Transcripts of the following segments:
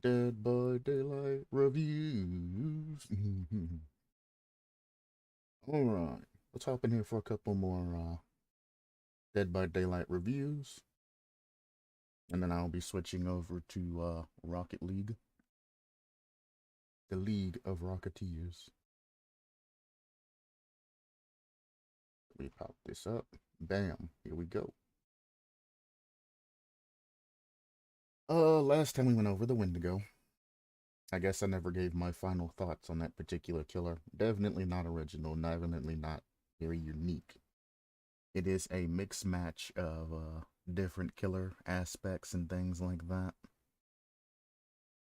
Dead by Daylight reviews. Alright, let's hop in here for a couple more Dead by Daylight reviews. And then I'll be switching over to Rocket League. The League of Rocketeers. We pop this up. Bam, here we go. Last time we went over the Wendigo. I guess I never gave my final thoughts on that particular killer. Definitely not original, definitely not very unique. It is a mixed match of different killer aspects and things like that.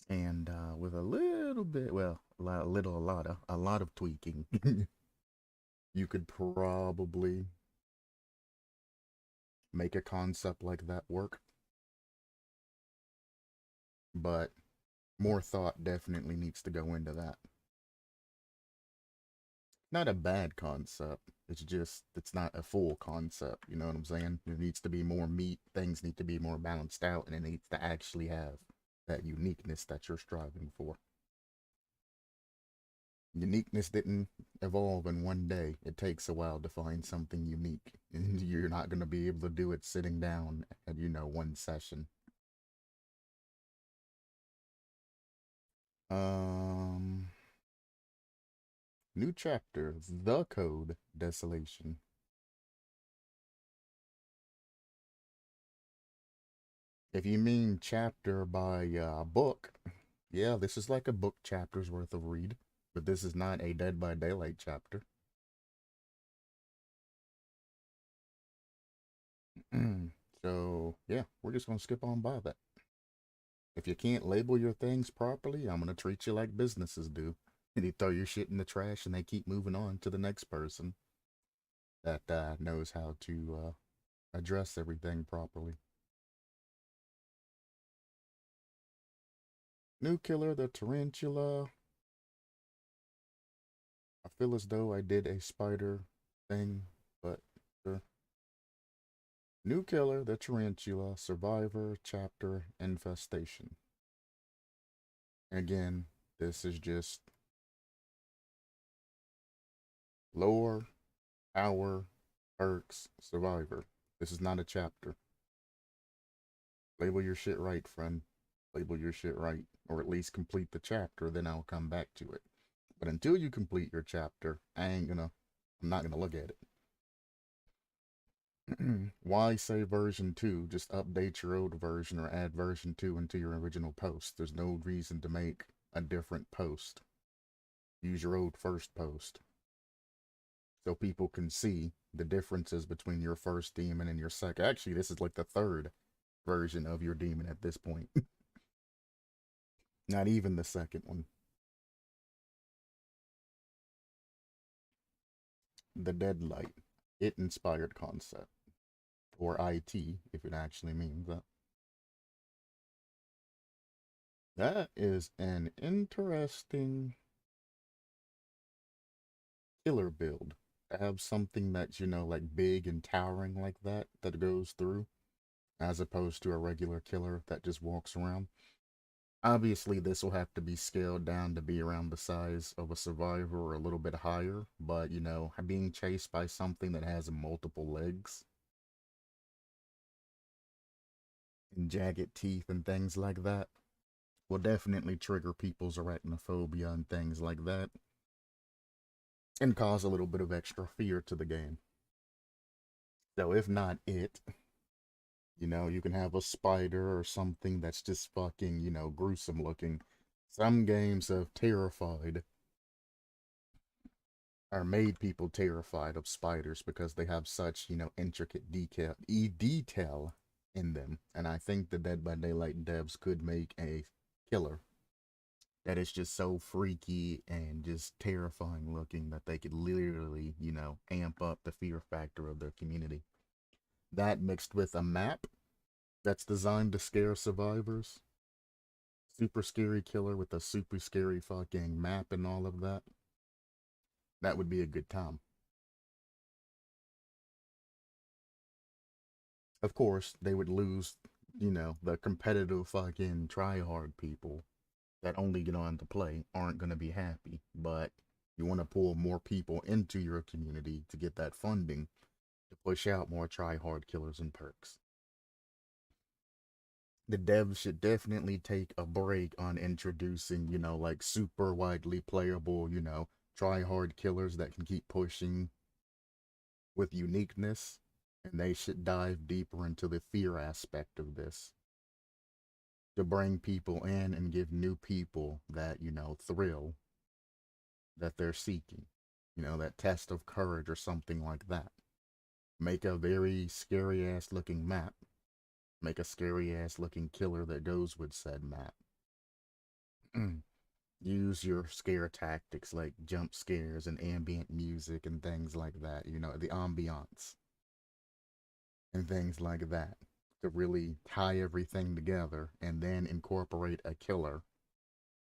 And with a little bit, well, a lot of tweaking. You could probably make a concept like that work. But more thought definitely needs to go into that. Not a bad concept. It's just, it's not a full concept. You know what I'm saying? There needs to be more meat. Things need to be more balanced out, and it needs to actually have that uniqueness that you're striving for. Uniqueness didn't evolve in one day. It takes a while to find something unique. And you're not going to be able to do it sitting down at, one session. New chapter, The Code Desolation. If you mean chapter by book, yeah, this is like a book chapter's worth of read, but this is not a Dead by Daylight chapter. So, yeah, we're just going to skip on by that. If you can't label your things properly, I'm going to treat you like businesses do. And you throw your shit in the trash and they keep moving on to the next person that knows how to address everything properly. New killer, the tarantula. I feel as though I did a spider thing, but sure. New killer, the tarantula, survivor, chapter, infestation. Again, this is just lore, power, perks, survivor. This is not a chapter. Label your shit right, friend. Label your shit right. Or at least complete the chapter, then I'll come back to it. But until you complete your chapter, I'm not gonna look at it. Why say version 2? Just update your old version or add version 2 into your original post. There's no reason to make a different post. Use your old first post so people can see the differences between your first demon and your second. Actually, this is like the third version of your demon at this point. Not even the second one. The Deadlight. It inspired concept. Or IT, if it actually means that. That is an interesting killer build. To have something that's, like big and towering like that goes through, as opposed to a regular killer that just walks around. Obviously, this will have to be scaled down to be around the size of a survivor or a little bit higher, but, being chased by something that has multiple legs and jagged teeth and things like that will definitely trigger people's arachnophobia and things like that, and cause a little bit of extra fear to the game. So if not it, you can have a spider or something that's just fucking, gruesome looking. Some games have terrified or made people terrified of spiders because they have such, intricate detail in them. And I think the Dead by Daylight devs could make a killer that is just so freaky and just terrifying looking that they could literally, amp up the fear factor of their community. That mixed with a map that's designed to scare survivors. Super scary killer with a super scary fucking map and all of that. That would be a good time. Of course, they would lose, the competitive fucking try hard people that only get on to play aren't going to be happy. But you want to pull more people into your community to get that funding to push out more try hard killers and perks. The devs should definitely take a break on introducing, like super widely playable, try hard killers that can keep pushing with uniqueness. And they should dive deeper into the fear aspect of this to bring people in and give new people that, thrill that they're seeking, that test of courage or something like that. Make a very scary ass looking map. Make a scary ass looking killer that goes with said map. Use your scare tactics like jump scares and ambient music and things like that, the ambiance and things like that to really tie everything together and then incorporate a killer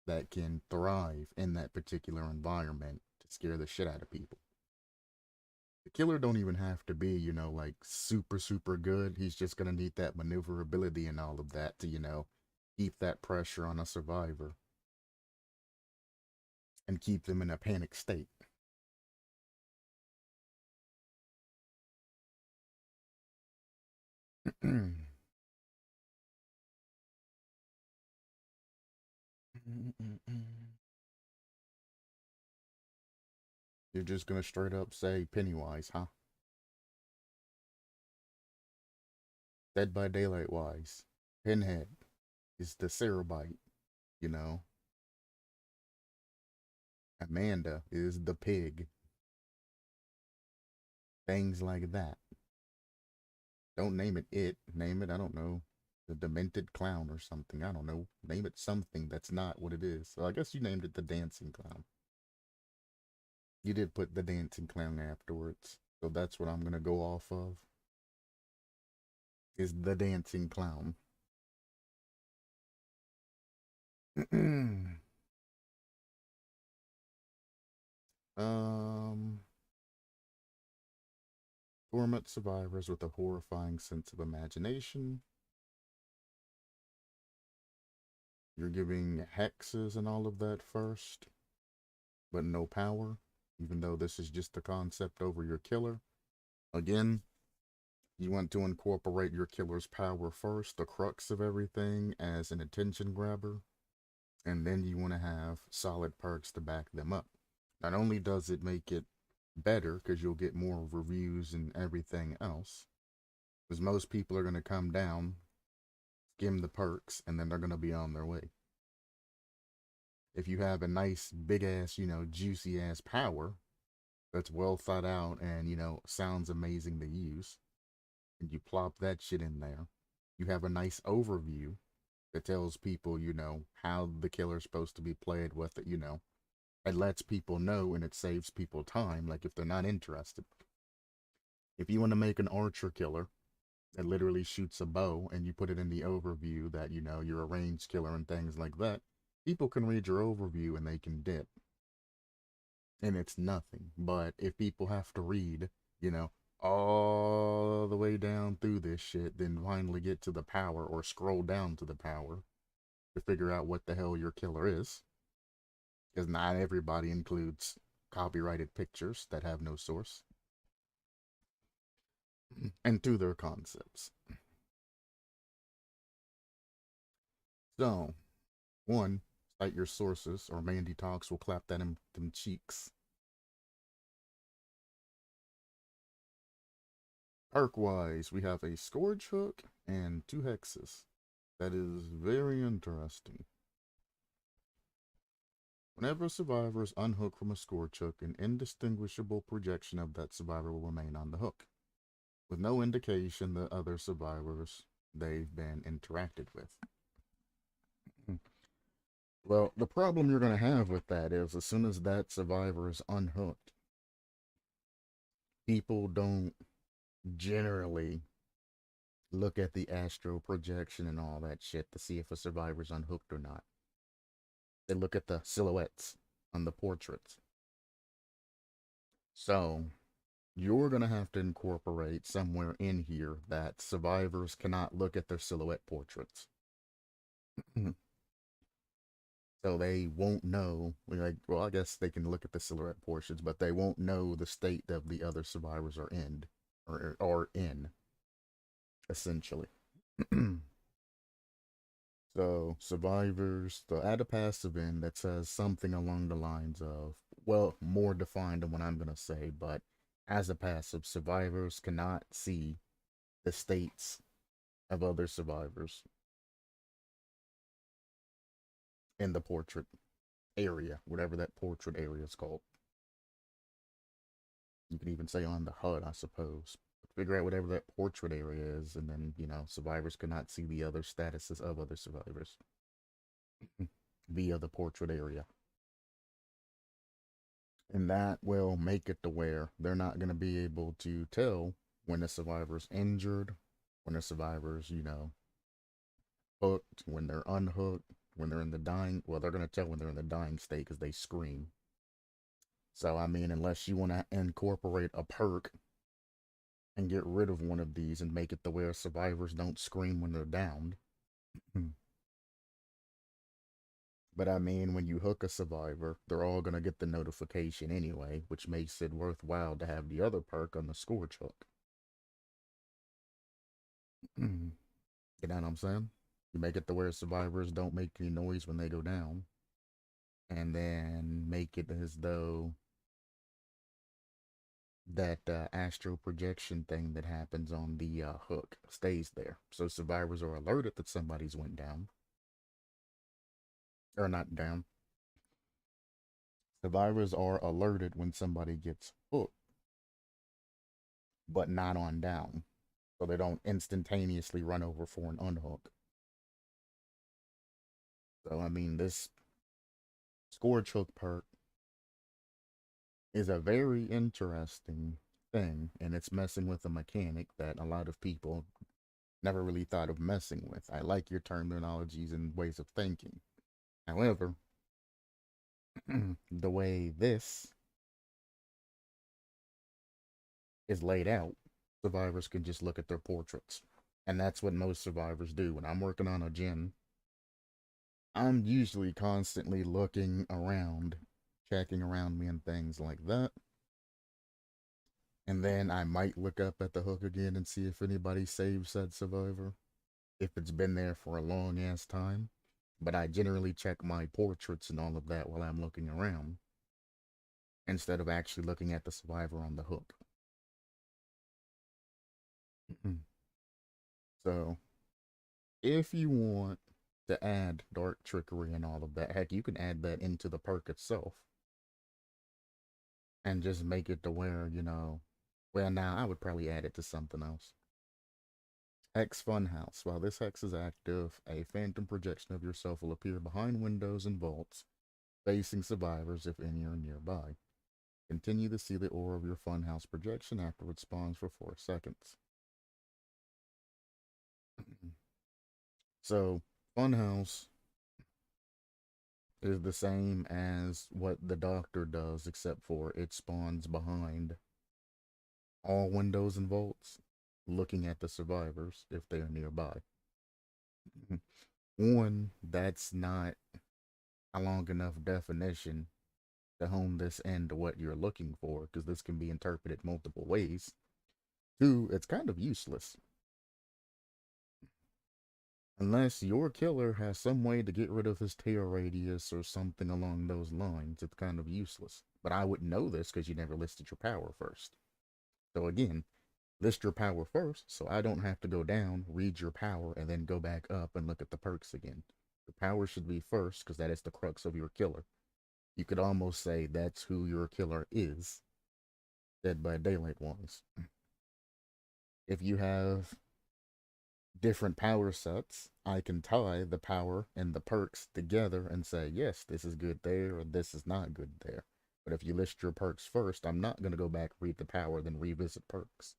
that can thrive in that particular environment to scare the shit out of people. The killer don't even have to be, like super, super good. He's just gonna need that maneuverability and all of that to, keep that pressure on a survivor and keep them in a panic state. You're just gonna straight up say Pennywise, huh? Dead by Daylight wise. Pinhead is the Cerebite, you know. Amanda is the pig. Things like that. Don't name it. Name it, I don't know, the Demented Clown or something. I don't know. Name it something that's not what it is. So I guess you named it the Dancing Clown. You did put the Dancing Clown afterwards. So that's what I'm gonna go off of. Is the Dancing Clown. um Torment survivors with a horrifying sense of imagination. You're giving hexes and all of that first, but no power, even though this is just the concept over your killer. Again, you want to incorporate your killer's power first, the crux of everything, as an attention grabber, and then you want to have solid perks to back them up. Not only does it make it better, because you'll get more reviews and everything else, because most people are going to come down, skim the perks, and then they're going to be on their way. If you have a nice, big ass, juicy ass power that's well thought out and, sounds amazing to use, and you plop that shit in there, you have a nice overview that tells people, how the killer's supposed to be played with it, it lets people know and it saves people time, like if they're not interested. If you want to make an archer killer that literally shoots a bow and you put it in the overview that, you're a ranged killer and things like that, people can read your overview and they can dip. And it's nothing. But if people have to read, all the way down through this shit, then finally get to the power or scroll down to the power to figure out what the hell your killer is, because not everybody includes copyrighted pictures that have no source, and to their concepts. So, one, cite your sources, or Mandy Talks will clap that in them cheeks. Perk-wise, we have a Scourge Hook and 2 Hexes. That is very interesting. Whenever a survivor is unhooked from a Scourge Hook, an indistinguishable projection of that survivor will remain on the hook, with no indication that other survivors they've been interacted with. Well, the problem you're going to have with that is as soon as that survivor is unhooked, people don't generally look at the astral projection and all that shit to see if a survivor's unhooked or not. They look at the silhouettes on the portraits. So, you're going to have to incorporate somewhere in here that survivors cannot look at their silhouette portraits. So they won't know, like, well, I guess they can look at the silhouette portions, but they won't know the state of the other survivors are in, or in, essentially. So survivors, they'll add a passive in that says something along the lines of, well, more defined than what I'm gonna say, but as a passive, survivors cannot see the states of other survivors in the portrait area, whatever that portrait area is called. You can even say on the HUD, I suppose. Figure out whatever that portrait area is, and then, survivors cannot see the other statuses of other survivors via the portrait area. And that will make it to where they're not going to be able to tell when a survivor's injured, when a survivor's, hooked, when they're unhooked, when they're in the dying. Well, they're going to tell when they're in the dying state because they scream. So, I mean, unless you want to incorporate a perk and get rid of one of these and make it to where survivors don't scream when they're downed. But I mean, when you hook a survivor, they're all going to get the notification anyway, which makes it worthwhile to have the other perk on the scourge hook. You know what I'm saying? You make it to where survivors don't make any noise when they go down, and then make it as though that astral projection thing that happens on the hook stays there. So survivors are alerted that somebody's went down, or not down. Survivors are alerted when somebody gets hooked, but not on down. So they don't instantaneously run over for an unhook. So, I mean, this Scourge Hook perk is a very interesting thing, and it's messing with a mechanic that a lot of people never really thought of messing with. I like your terminologies and ways of thinking. However, the way this is laid out, survivors can just look at their portraits. And that's what most survivors do. When I'm working on a gen, I'm usually constantly looking around, checking around me and things like that. And then I might look up at the hook again and see if anybody saves said survivor, if it's been there for a long ass time. But I generally check my portraits and all of that while I'm looking around, instead of actually looking at the survivor on the hook. So, if you want to add dark trickery and all of that, heck, you can add that into the perk itself and just make it to where, well, now I would probably add it to something else. Hex Funhouse. While this hex is active, a phantom projection of yourself will appear behind windows and vaults, facing survivors if any are nearby. Continue to see the aura of your Funhouse projection after it spawns for 4 seconds. So, Funhouse is the same as what the Doctor does, except for it spawns behind all windows and vaults, looking at the survivors if they are nearby. One, that's not a long enough definition to hone this into what you're looking for, because this can be interpreted multiple ways. Two, it's kind of useless. Unless your killer has some way to get rid of his tail radius or something along those lines, it's kind of useless. But I wouldn't know this because you never listed your power first. So again, list your power first, so I don't have to go down, read your power, and then go back up and look at the perks again. The power should be first, because that is the crux of your killer. You could almost say that's who your killer is, Dead by Daylight wise. If you have different power sets, I can tie the power and the perks together and say, yes, this is good there, or this is not good there. But if you list your perks first, I'm not going to go back, read the power, then revisit perks.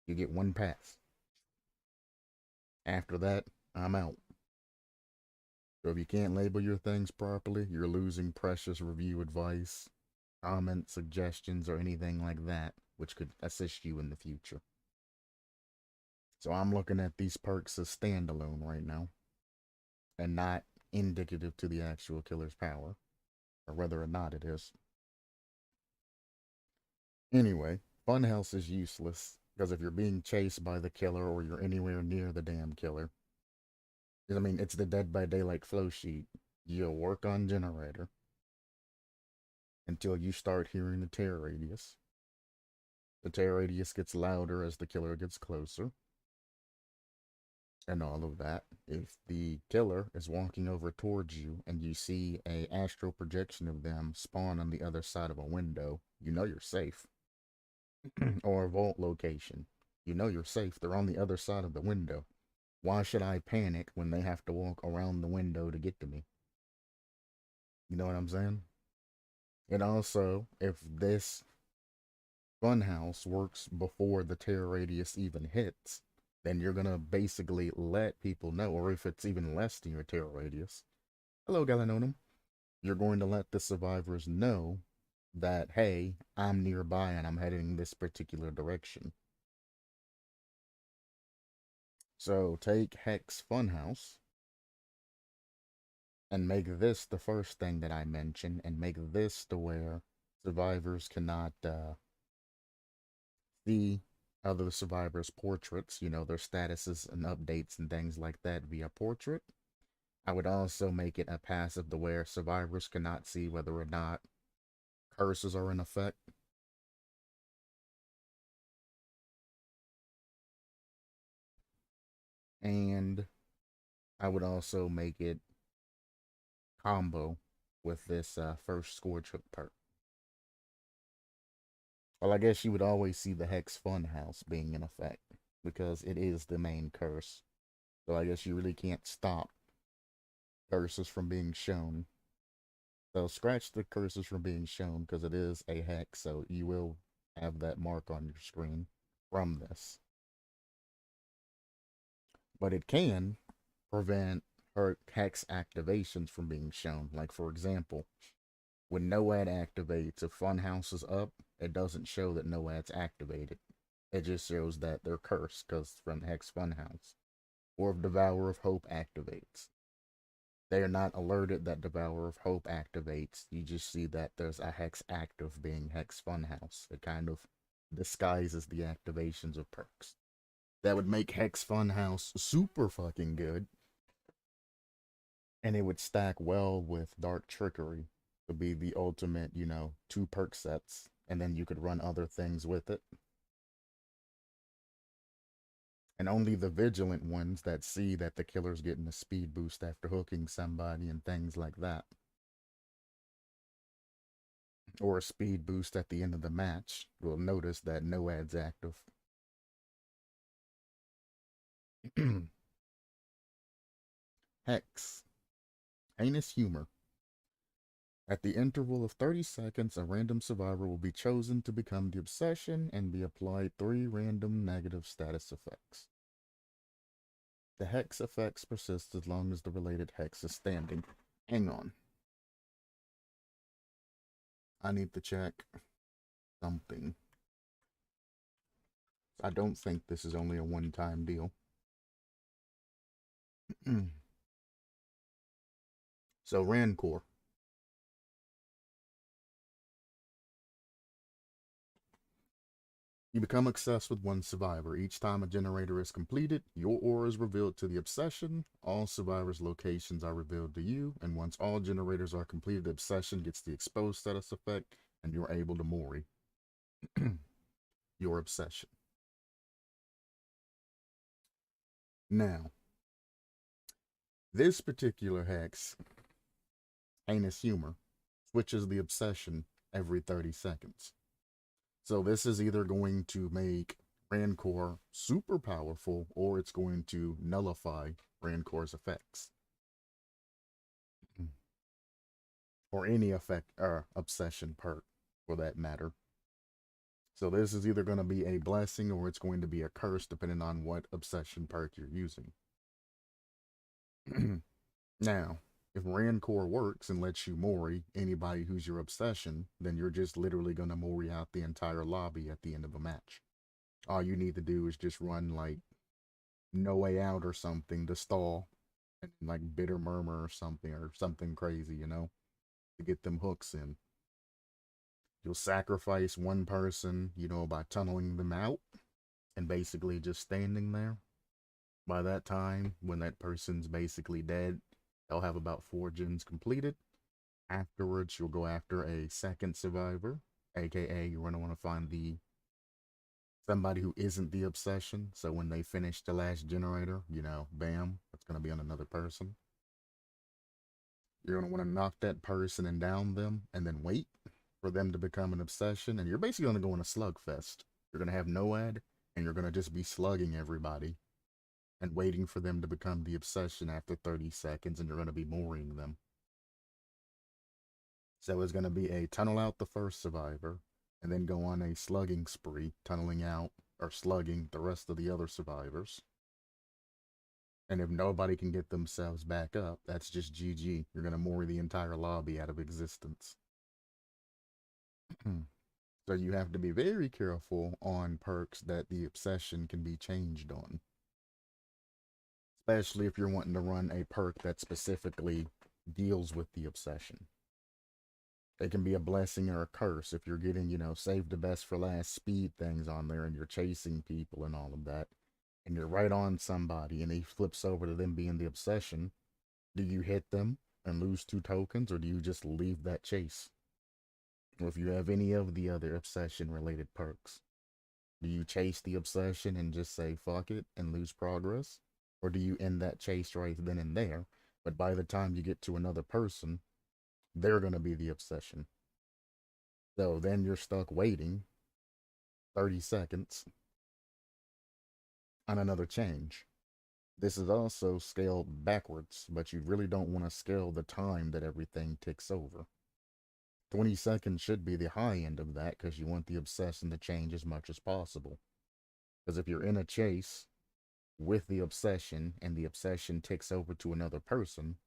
You get one pass. After that, I'm out. So if you can't label your things properly, you're losing precious review advice, comments, suggestions, or anything like that, which could assist you in the future. So I'm looking at these perks as standalone right now, and not indicative to the actual killer's power, or whether or not it is. Anyway, Funhouse is useless because if you're being chased by the killer or you're anywhere near the damn killer, I mean, it's the Dead by Daylight flow sheet. You'll work on generator until you start hearing the terror radius. The terror radius gets louder as the killer gets closer. And all of that. If the killer is walking over towards you and you see a astral projection of them spawn on the other side of a window, you know you're safe. Or a vault location. You know you're safe. They're on the other side of the window. Why should I panic when they have to walk around the window to get to me? You know what I'm saying? And also, if this funhouse works before the terror radius even hits, then you're gonna basically let people know, or if it's even less than your terror radius. Hello, Galanonim. You're going to let the survivors know that, hey, I'm nearby and I'm heading this particular direction. So take Hex Funhouse and make this the first thing that I mention, and make this to where survivors cannot see other survivors' portraits, you know, their statuses and updates and things like that via portrait. I would also make it a passive to where survivors cannot see whether or not curses are in effect. And I would also make it combo with this first Scourge Hook perk. Well, I guess you would always see the Hex Funhouse being in effect because it is the main curse. So I guess you really can't stop curses from being shown. So scratch the curses from being shown because it is a hex, so you will have that mark on your screen from this. But it can prevent her hex activations from being shown. Like, for example, when NOAD activates, if Funhouse is up, it doesn't show that NOAD's activated. It just shows that they're cursed because from Hex Funhouse. Or if Devourer of Hope activates, they are not alerted that Devourer of Hope activates. You just see that there's a hex active being Hex Funhouse. It kind of disguises the activations of perks. That would make Hex Funhouse super fucking good. And it would stack well with Dark Trickery to be the ultimate, you know, 2 perk sets. And then you could run other things with it. And only the vigilant ones that see that the killer's getting a speed boost after hooking somebody and things like that. Or a speed boost at the end of the match will notice that NOAD's active. Hex. Heinous Humor. At the interval of 30 seconds, a random survivor will be chosen to become the obsession and be applied 3 random negative status effects. The hex effects persist as long as the related hex is standing. Hang on. I need to check something. I don't think this is only a one-time deal. So, Rancor. You become obsessed with one survivor. Each time a generator is completed, your aura is revealed to the obsession. All survivors' locations are revealed to you, and once all generators are completed, the obsession gets the exposed status effect, and you're able to Mori your obsession. Now, this particular hex, Heinous Humor, switches the obsession every 30 seconds. So this is either going to make Rancor super powerful, or it's going to nullify Rancor's effects. Or any effect or obsession perk, for that matter. So this is either going to be a blessing or it's going to be a curse, depending on what obsession perk you're using. Now, if Rancor works and lets you Mori anybody who's your obsession, then you're just literally going to Mori out the entire lobby at the end of a match. All you need to do is just run like No Way Out or something to stall, and like bitter murmur or something crazy, to get them hooks in. You'll sacrifice one person, by tunneling them out and basically just standing there. By that time, when that person's basically dead, they'll have about 4 gens completed. Afterwards, you'll go after a second survivor, aka you're gonna want to find the somebody who isn't the obsession. So when they finish the last generator, bam, it's gonna be on another person. You're gonna want to knock that person and down them, and then wait for them to become an obsession. And you're basically gonna go on a slugfest. You're gonna have NOAD, and you're gonna just be slugging everybody and waiting for them to become the obsession after 30 seconds, and you're gonna be mooring them. So it's going to be a tunnel out the first survivor, and then go on a slugging spree, tunneling out or slugging the rest of the other survivors. And if nobody can get themselves back up, that's just GG. You're going to moor the entire lobby out of existence. So you have to be very careful on perks that the obsession can be changed on. Especially if you're wanting to run a perk that specifically deals with the obsession. It can be a blessing or a curse if you're getting, save the best for last speed things on there and you're chasing people and all of that. And you're right on somebody and he flips over to them being the obsession. Do you hit them and lose 2 tokens, or do you just leave that chase? Or if you have any of the other obsession related perks, do you chase the obsession and just say fuck it and lose progress? Or do you end that chase right then and there, but by the time you get to another person, they're going to be the obsession? So then you're stuck waiting 30 seconds on another change. This is also scaled backwards, but you really don't want to scale the time that everything ticks over. 20 seconds should be the high end of that because you want the obsession to change as much as possible. Because if you're in a chase with the obsession and the obsession ticks over to another person,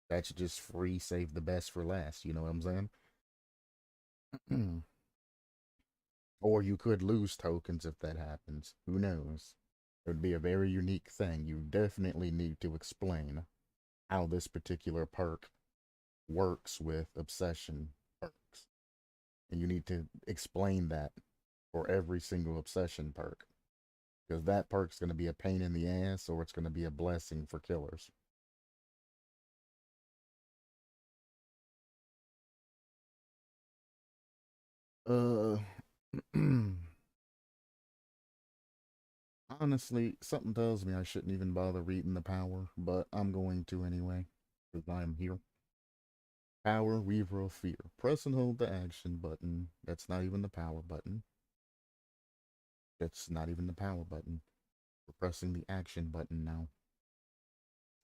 that's just free save the best for last. You know what I'm saying? Or you could lose tokens if that happens. Who knows? It would be a very unique thing. You definitely need to explain how this particular perk works with obsession perks. And you need to explain that for every single obsession perk. Because that perk's going to be a pain in the ass, or it's going to be a blessing for killers. Uh, Honestly, something tells me I shouldn't even bother reading the power, but I'm going to anyway, because I'm here. Power, Weaver of Fear. Press and hold the action button. That's not even the power button. That's not even the power button. We're pressing the action button now.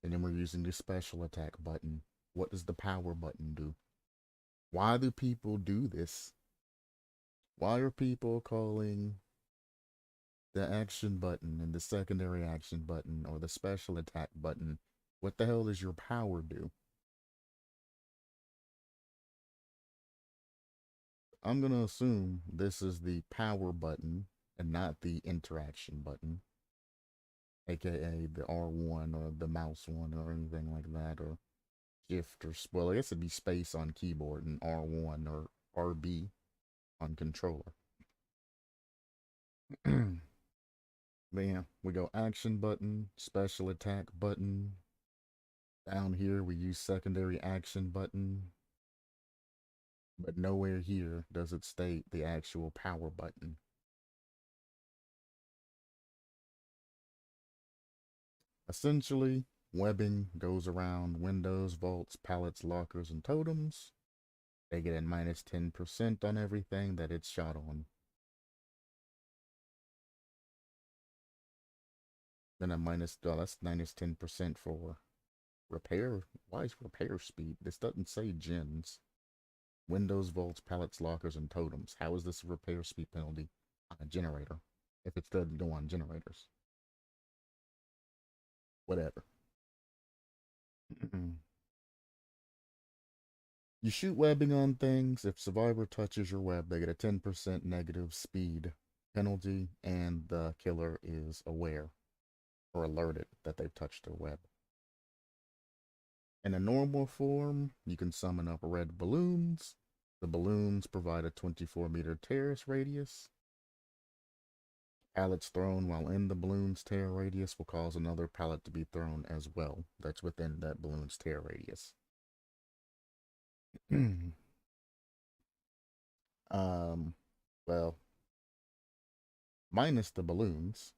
And then we're using the special attack button. What does the power button do? Why do people do this? Why are people calling the action button and the secondary action button or the special attack button? What the hell does your power do? I'm going to assume this is the power button and not the interaction button, aka the R1 or the mouse one or anything like that, or shift or, well, I guess it'd be space on keyboard and R1 or RB on controller. But yeah, we go action button, special attack button. Down here, we use secondary action button. But nowhere here does it state the actual power button. Essentially, webbing goes around windows, vaults, pallets, lockers, and totems. They get a minus 10% on everything that it's shot on. Then a minus, oh, that's minus 10% for repair. Why is repair speed? This doesn't say gens. Windows, vaults, pallets, lockers, and totems. How is this a repair speed penalty on a generator if it doesn't go on generators? Whatever. You shoot webbing on things. If survivor touches your web, they get a 10% negative speed penalty, and the killer is aware or alerted that they've touched their web. In a normal form, you can summon up red balloons. The balloons provide a 24-meter terrace radius. Pallets thrown while in the balloon's tear radius will cause another pallet to be thrown as well. That's within that balloon's tear radius. um, well, minus the balloons,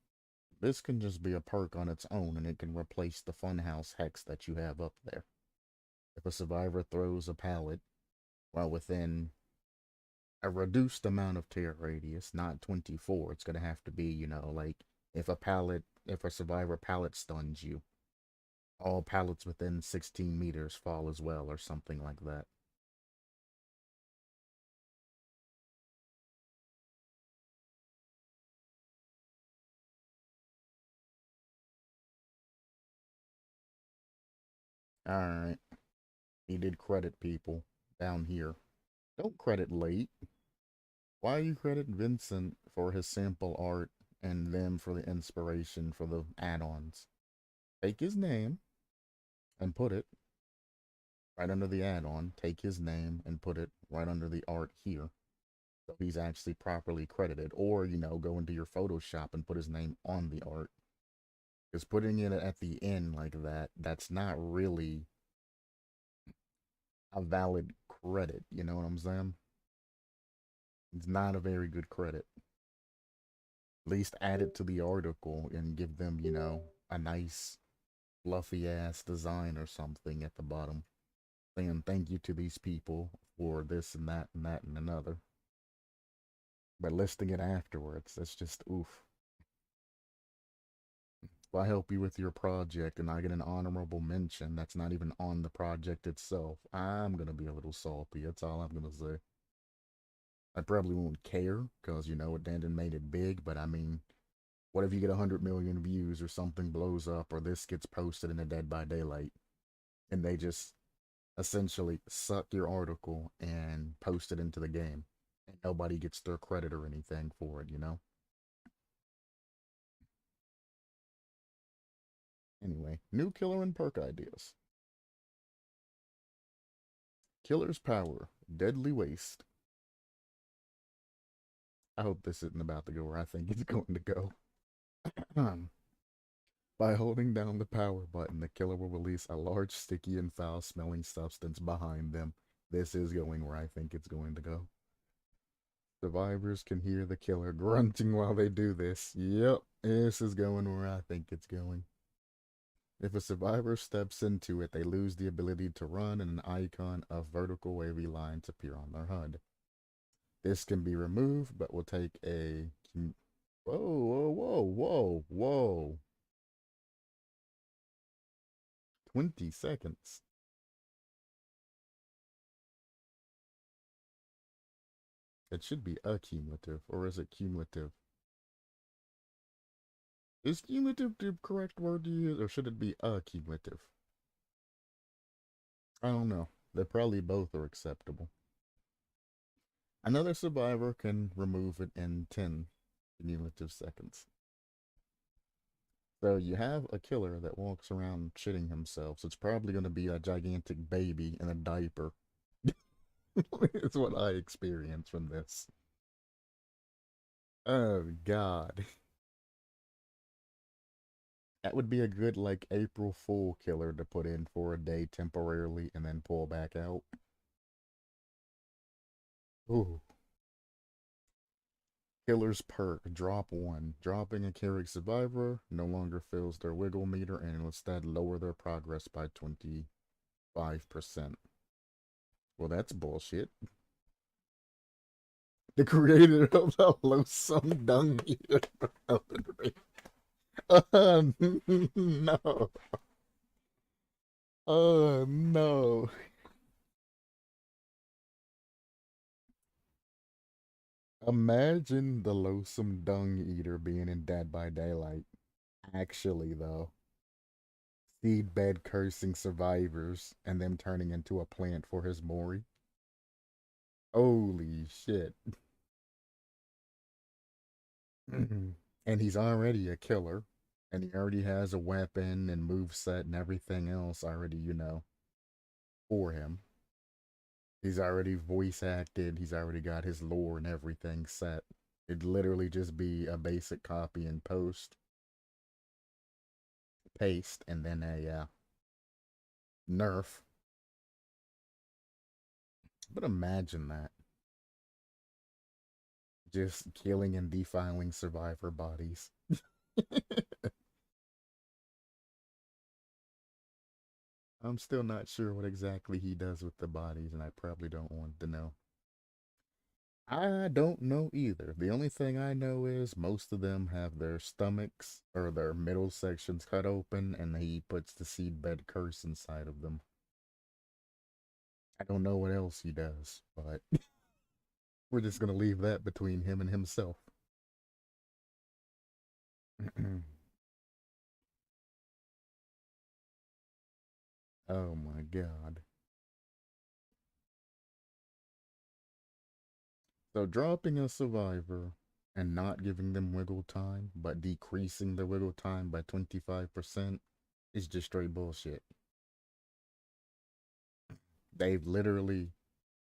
this can just be a perk on its own and it can replace the funhouse hex that you have up there. If a survivor throws a pallet while within a reduced amount of tear radius, not 24, it's going to have to be, like if a survivor pallet stuns you, all pallets within 16 meters fall as well, or something like that. Alright, he did credit people down here. Don't credit late. Why you credit Vincent for his sample art and them for the inspiration for the add-ons? Take his name and put it right under the add-on. Take his name and put it right under the art here. So he's actually properly credited. Or, go into your Photoshop and put his name on the art. Because putting it at the end like that, that's not really a valid credit. You know what I'm saying? It's not a very good credit. At least add it to the article and give them, a nice fluffy ass design or something at the bottom. Saying thank you to these people for this and that and that and another. But listing it afterwards, that's just oof. If I help you with your project and I get an honorable mention that's not even on the project itself, I'm gonna be a little salty. That's all I'm gonna say. I probably won't care because, it Dandon made it big, but I mean, what if you get 100 million views or something blows up or this gets posted in a Dead by Daylight and they just essentially suck your article and post it into the game and nobody gets their credit or anything for it? Anyway, new killer and perk ideas. Killer's power, deadly waste. I hope this isn't about to go where I think it's going to go. By holding down the power button, the killer will release a large, sticky, and foul-smelling substance behind them. This is going where I think it's going to go. Survivors can hear the killer grunting while they do this. Yep, this is going where I think it's going. If a survivor steps into it, they lose the ability to run and an icon of vertical wavy lines appear on their HUD. This can be removed, but will take a... Whoa, whoa, whoa, whoa, whoa. 20 seconds. It should be accumulative, or is it cumulative? Is cumulative the correct word to use, or should it be accumulative? I don't know. They probably both are acceptable. Another survivor can remove it in 10 cumulative seconds. So you have a killer that walks around shitting himself, so it's probably going to be a gigantic baby in a diaper. It's what I experienced from this. Oh, God. That would be a good, like, April Fool killer to put in for a day temporarily and then pull back out. Ooh. Killer's perk, drop 1. Dropping a carried survivor no longer fills their wiggle meter and will instead lower their progress by 25%. Well, that's bullshit. The creator of the loathsome dung eater. No. Oh, no. Imagine the loathsome dung eater being in Dead by Daylight. Actually, though. Seedbed cursing survivors and them turning into a plant for his Mori. Holy shit. And he's already a killer. And he already has a weapon and moveset and everything else already. for him. He's already voice acted, he's already got his lore and everything set. It'd literally just be a basic copy and paste, and then a nerf. But imagine that. Just killing and defiling survivor bodies. I'm still not sure what exactly he does with the bodies, and I probably don't want to know. I don't know either. The only thing I know is most of them have their stomachs or their middle sections cut open, and he puts the seedbed curse inside of them. I don't know what else he does, but we're just gonna leave that between him and himself. Oh my god. So dropping a survivor and not giving them wiggle time, but decreasing the wiggle time by 25% is just straight bullshit. They've literally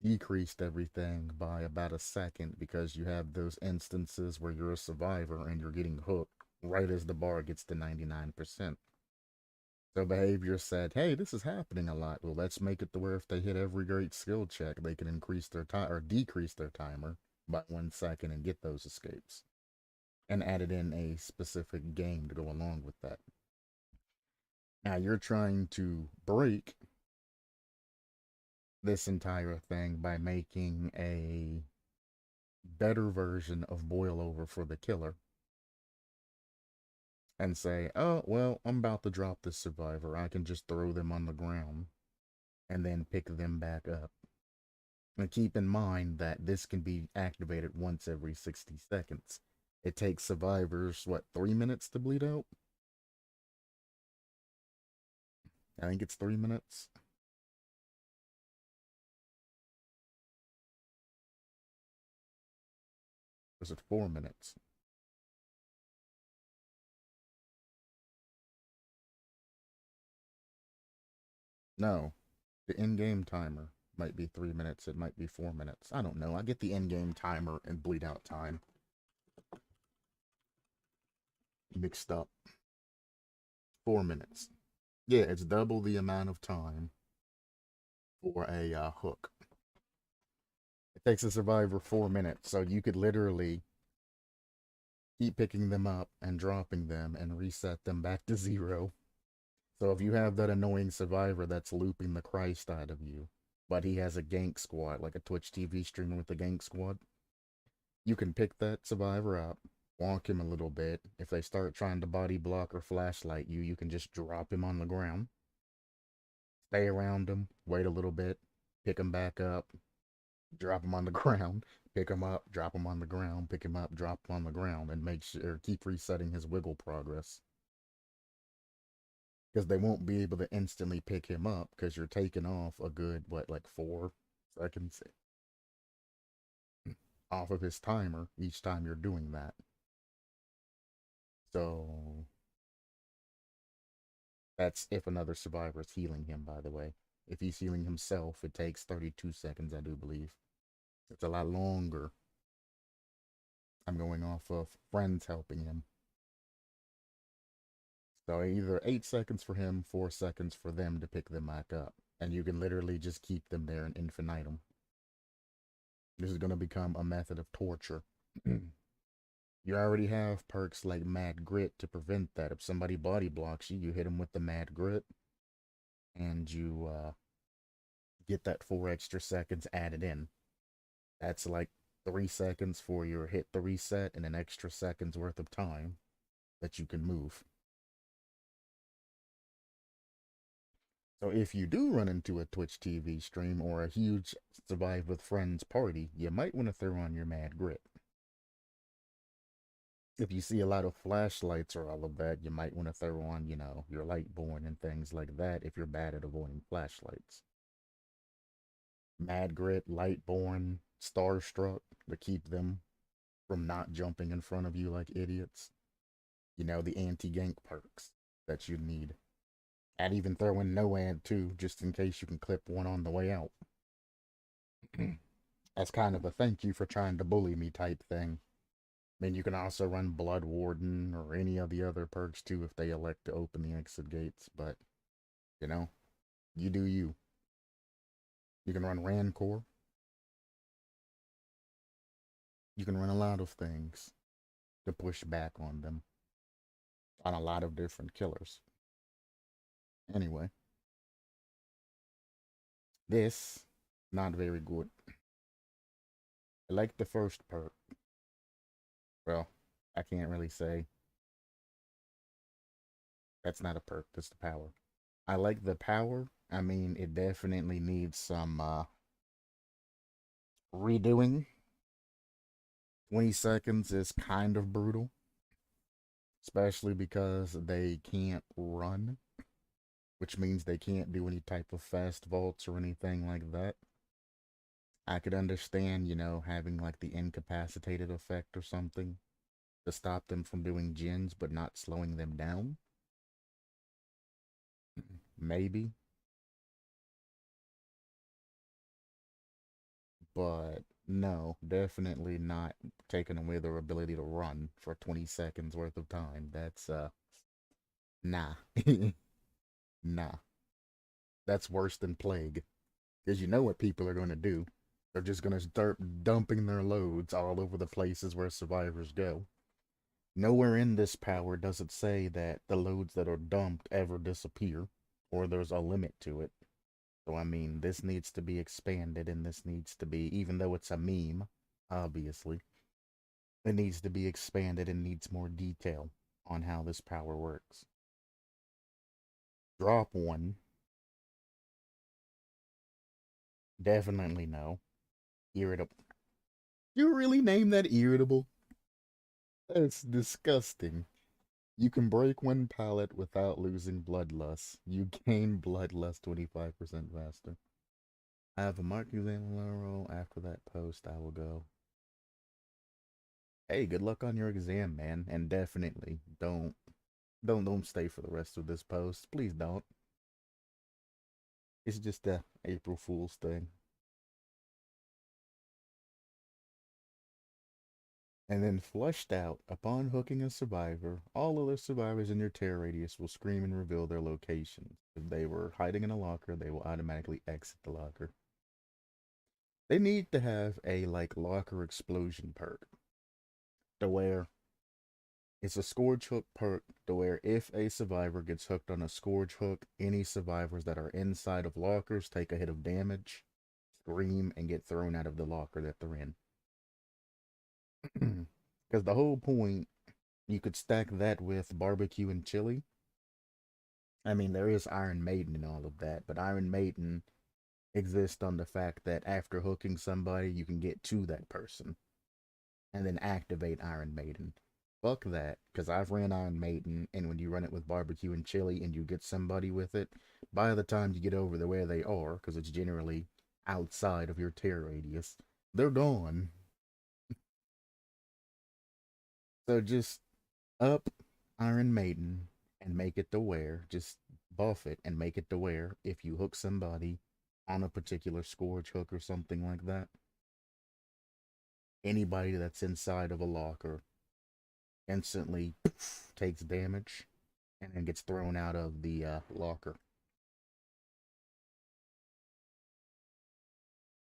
decreased everything by about a second because you have those instances where you're a survivor and you're getting hooked right as the bar gets to 99%. So behavior said, hey, this is happening a lot. Well, let's make it to where if they hit every great skill check, they can increase their time or decrease their timer by 1 second and get those escapes. And added in a specific game to go along with that. Now you're trying to break this entire thing by making a better version of boil over for the killer and say, oh, well, I'm about to drop this survivor. I can just throw them on the ground and then pick them back up. And keep in mind that this can be activated once every 60 seconds. It takes survivors, what, 3 minutes to bleed out? I think it's 3 minutes. Or is it 4 minutes? No, the in-game timer might be 3 minutes. It might be 4 minutes. I don't know. I get the in-game timer and bleed out time mixed up. 4 minutes. Yeah, it's double the amount of time for a hook. It takes a survivor 4 minutes, so you could literally keep picking them up and dropping them and reset them back to zero. So if you have that annoying survivor that's looping the Christ out of you, but he has a gank squad, like a Twitch TV streamer with a gank squad, you can pick that survivor up, walk him a little bit. If they start trying to body block or flashlight you, you can just drop him on the ground, stay around him, wait a little bit, pick him back up, drop him on the ground, pick him up, drop him on the ground, pick him up, drop him on the ground, and make sure keep resetting his wiggle progress. Because they won't be able to instantly pick him up because you're taking off a good, what, like 4 seconds off of his timer each time you're doing that. So that's if another survivor is healing him, by the way. If he's healing himself, it takes 32 seconds, I do believe. It's a lot longer. I'm going off of friends helping him. So either 8 seconds for him, 4 seconds for them to pick them back up. And you can literally just keep them there in infinitum. This is going to become a method of torture. You already have perks like Mad Grit to prevent that. If somebody body blocks you, you hit them with the Mad Grit, and you get that 4 extra seconds added in. That's like 3 seconds for your hit to reset and an extra second's worth of time that you can move. So if you do run into a Twitch TV stream or a huge Survive with Friends party, you might want to throw on your Mad Grit. If you see a lot of flashlights or all of that, you might want to throw on, your Lightborn and things like that if you're bad at avoiding flashlights. Mad Grit, Lightborn, Starstruck to keep them from not jumping in front of you like idiots. The anti-gank perks that you need. I'd even throw in no ad too, just in case you can clip one on the way out. As kind of a thank you for trying to bully me type thing. I mean, you can also run Blood Warden or any of the other perks too if they elect to open the exit gates, but, you know, you do you. You can run Rancor. You can run a lot of things to push back on them, on a lot of different killers. Anyway, this, not very good. I like the first perk. Well, I can't really say. That's not a perk, that's the power. I like the power. I mean, it definitely needs some redoing. 20 seconds is kind of brutal, especially because they can't run, which means they can't do any type of fast vaults or anything like that. I could understand, having like the incapacitated effect or something to stop them from doing gens, but not slowing them down. Maybe. But no, definitely not taking away their ability to run for 20 seconds worth of time. That's, nah. Nah. That's worse than plague. Because you know what people are going to do. They're just going to start dumping their loads all over the places where survivors go. Nowhere in this power does it say that the loads that are dumped ever disappear, or there's a limit to it. So, I mean, this needs to be expanded, and this needs to be, even though it's a meme, obviously, it needs to be expanded and needs more detail on how this power works. Drop one. Definitely no. Irritable. You really name that irritable? That's disgusting. You can break one pallet without losing bloodlust. You gain bloodlust 25% faster. I have a mark exam roll. After that post, I will go. Hey, good luck on your exam, man. And definitely don't stay for the rest of this post. Please don't. It's just a April Fool's thing. And then flushed out, upon hooking a survivor, all other survivors in your terror radius will scream and reveal their locations. If they were hiding in a locker, they will automatically exit the locker. They need to have a like locker explosion perk to where it's a scourge hook perk to where if a survivor gets hooked on a scourge hook, any survivors that are inside of lockers take a hit of damage, scream, and get thrown out of the locker that they're in. Because the whole point, you could stack that with barbecue and chili. I mean, there is Iron Maiden and all of that, but Iron Maiden exists on the fact that after hooking somebody, you can get to that person and then activate Iron Maiden. Fuck that, because I've ran Iron Maiden, and when you run it with barbecue and chili and you get somebody with it, by the time you get over to where they are, because it's generally outside of your terror radius, they're gone. So just up Iron Maiden and make it to where, just buff it and make it to where if you hook somebody on a particular scourge hook or something like that, anybody that's inside of a locker instantly takes damage and then gets thrown out of the locker.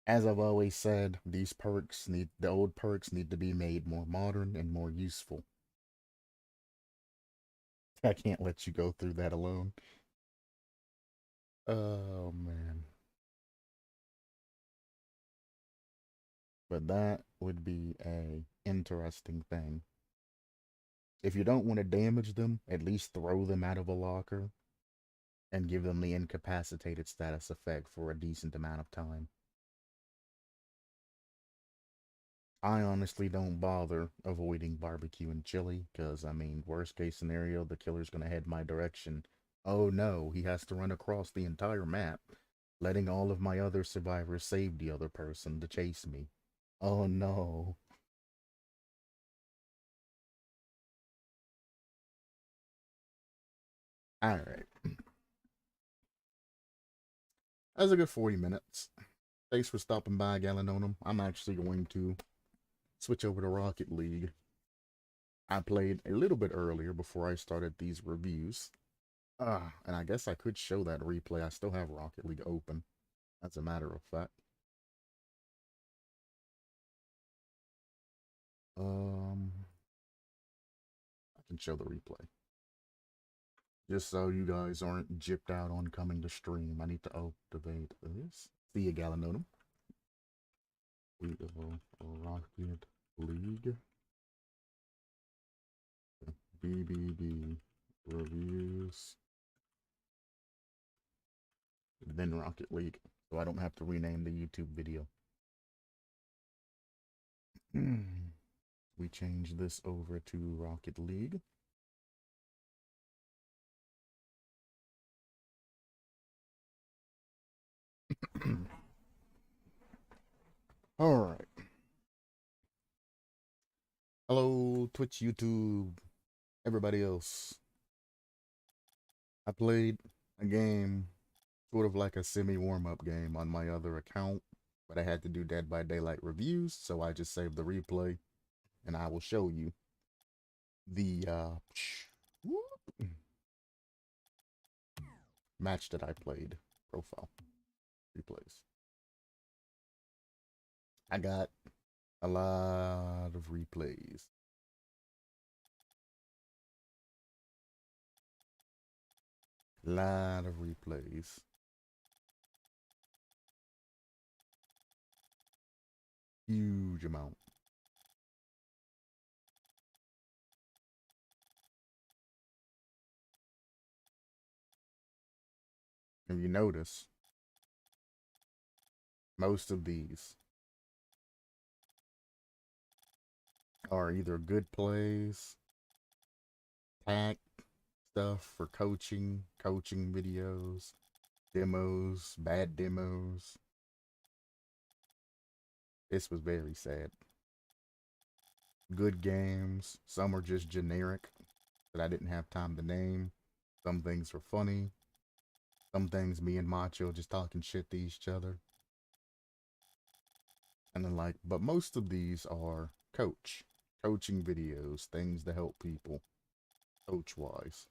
As I've always said, the old perks need to be made more modern and more useful. I can't let you go through that alone. Oh man. But that would be a interesting thing. If you don't want to damage them, at least throw them out of a locker and give them the incapacitated status effect for a decent amount of time. I honestly don't bother avoiding barbecue and chili, because, I mean, worst case scenario, the killer's gonna head my direction. Oh no, he has to run across the entire map, letting all of my other survivors save the other person to chase me. Oh no. Alright. That's a good 40 minutes. Thanks for stopping by, Galanonim. I'm actually going to switch over to Rocket League. I played a little bit earlier before I started these reviews. And I guess I could show that replay. I still have Rocket League open, as a matter of fact. I can show the replay. Just so you guys aren't gypped out on coming to stream, I need to activate this. See you, Galanonim. We go Rocket League. DBD reviews. Then Rocket League, so I don't have to rename the YouTube video. We change this over to Rocket League. All right. Hello, Twitch, YouTube, everybody else. I played a game, sort of like a semi-warm-up game on my other account, but I had to do Dead by Daylight reviews, so I just saved the replay, and I will show you the match that I played. Profile replays. I got a lot of replays. Lot of replays. Huge amount. If you notice, most of these are either good plays, tack stuff for coaching videos, demos, bad demos. This was very sad. Good games, some are just generic that I didn't have time to name. Some things were funny. Some things me and Macho just talking shit to each other. And then but most of these are coaching videos, things to help people coach-wise.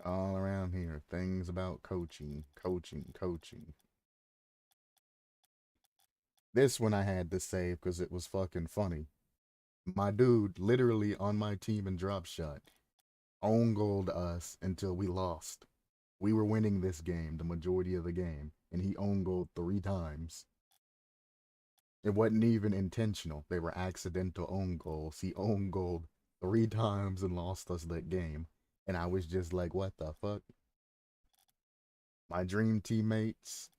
All around here, things about coaching. This one I had to save because it was fucking funny. My dude, literally on my team in drop shot, own goaled us until we lost. We were winning this game, the majority of the game, and he own goaled 3 times. It wasn't even intentional. They were accidental own goals. He own goaled 3 times and lost us that game. And I was just like, what the fuck? My dream teammates,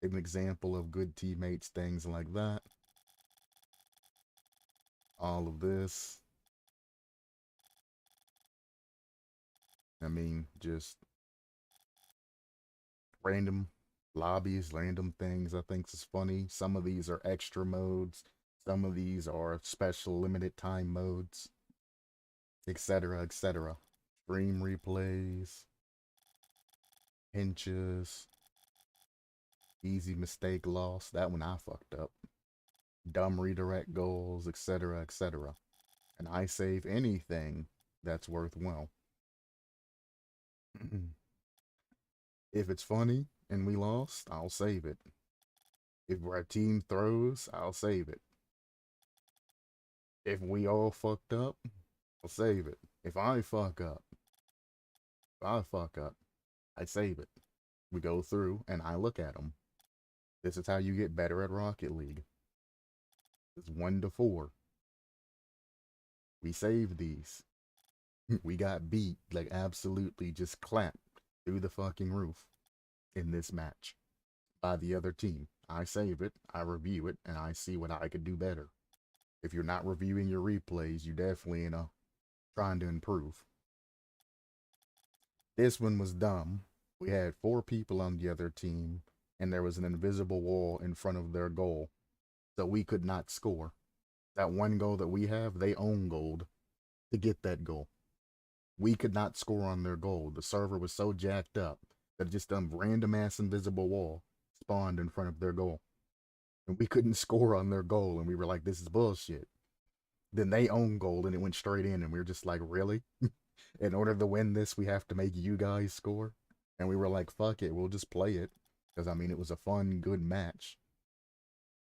an example of good teammates, things like that. All of this. I mean, just random lobbies, random things I think is funny. Some of these are extra modes. Some of these are special limited time modes, etc., etc. Stream replays, pinches, easy mistake loss. That one I fucked up. Dumb redirect goals, etc., etc. And I save anything that's worthwhile. If it's funny and we lost, I'll save it. If our team throws, I'll save it. If we all fucked up, I'll save it. If I fuck up, I save it. We go through and I look at them. This is how you get better at Rocket League. It's 1 to 4. We saved these. We got beat, like absolutely just clapped through the fucking roof in this match by the other team. I save it, I review it, and I see what I could do better. If you're not reviewing your replays, you definitely, trying to improve. This one was dumb. We had 4 people on the other team, and there was an invisible wall in front of their goal, so we could not score. That one goal that we have, they own gold to get that goal. We could not score on their goal. The server was so jacked up that just random ass invisible wall spawned in front of their goal. And we couldn't score on their goal, and we were like, this is bullshit. Then they own goal, and it went straight in, and we were just like, really? In order to win this, we have to make you guys score? And we were like, fuck it, we'll just play it. Because, I mean, it was a fun, good match.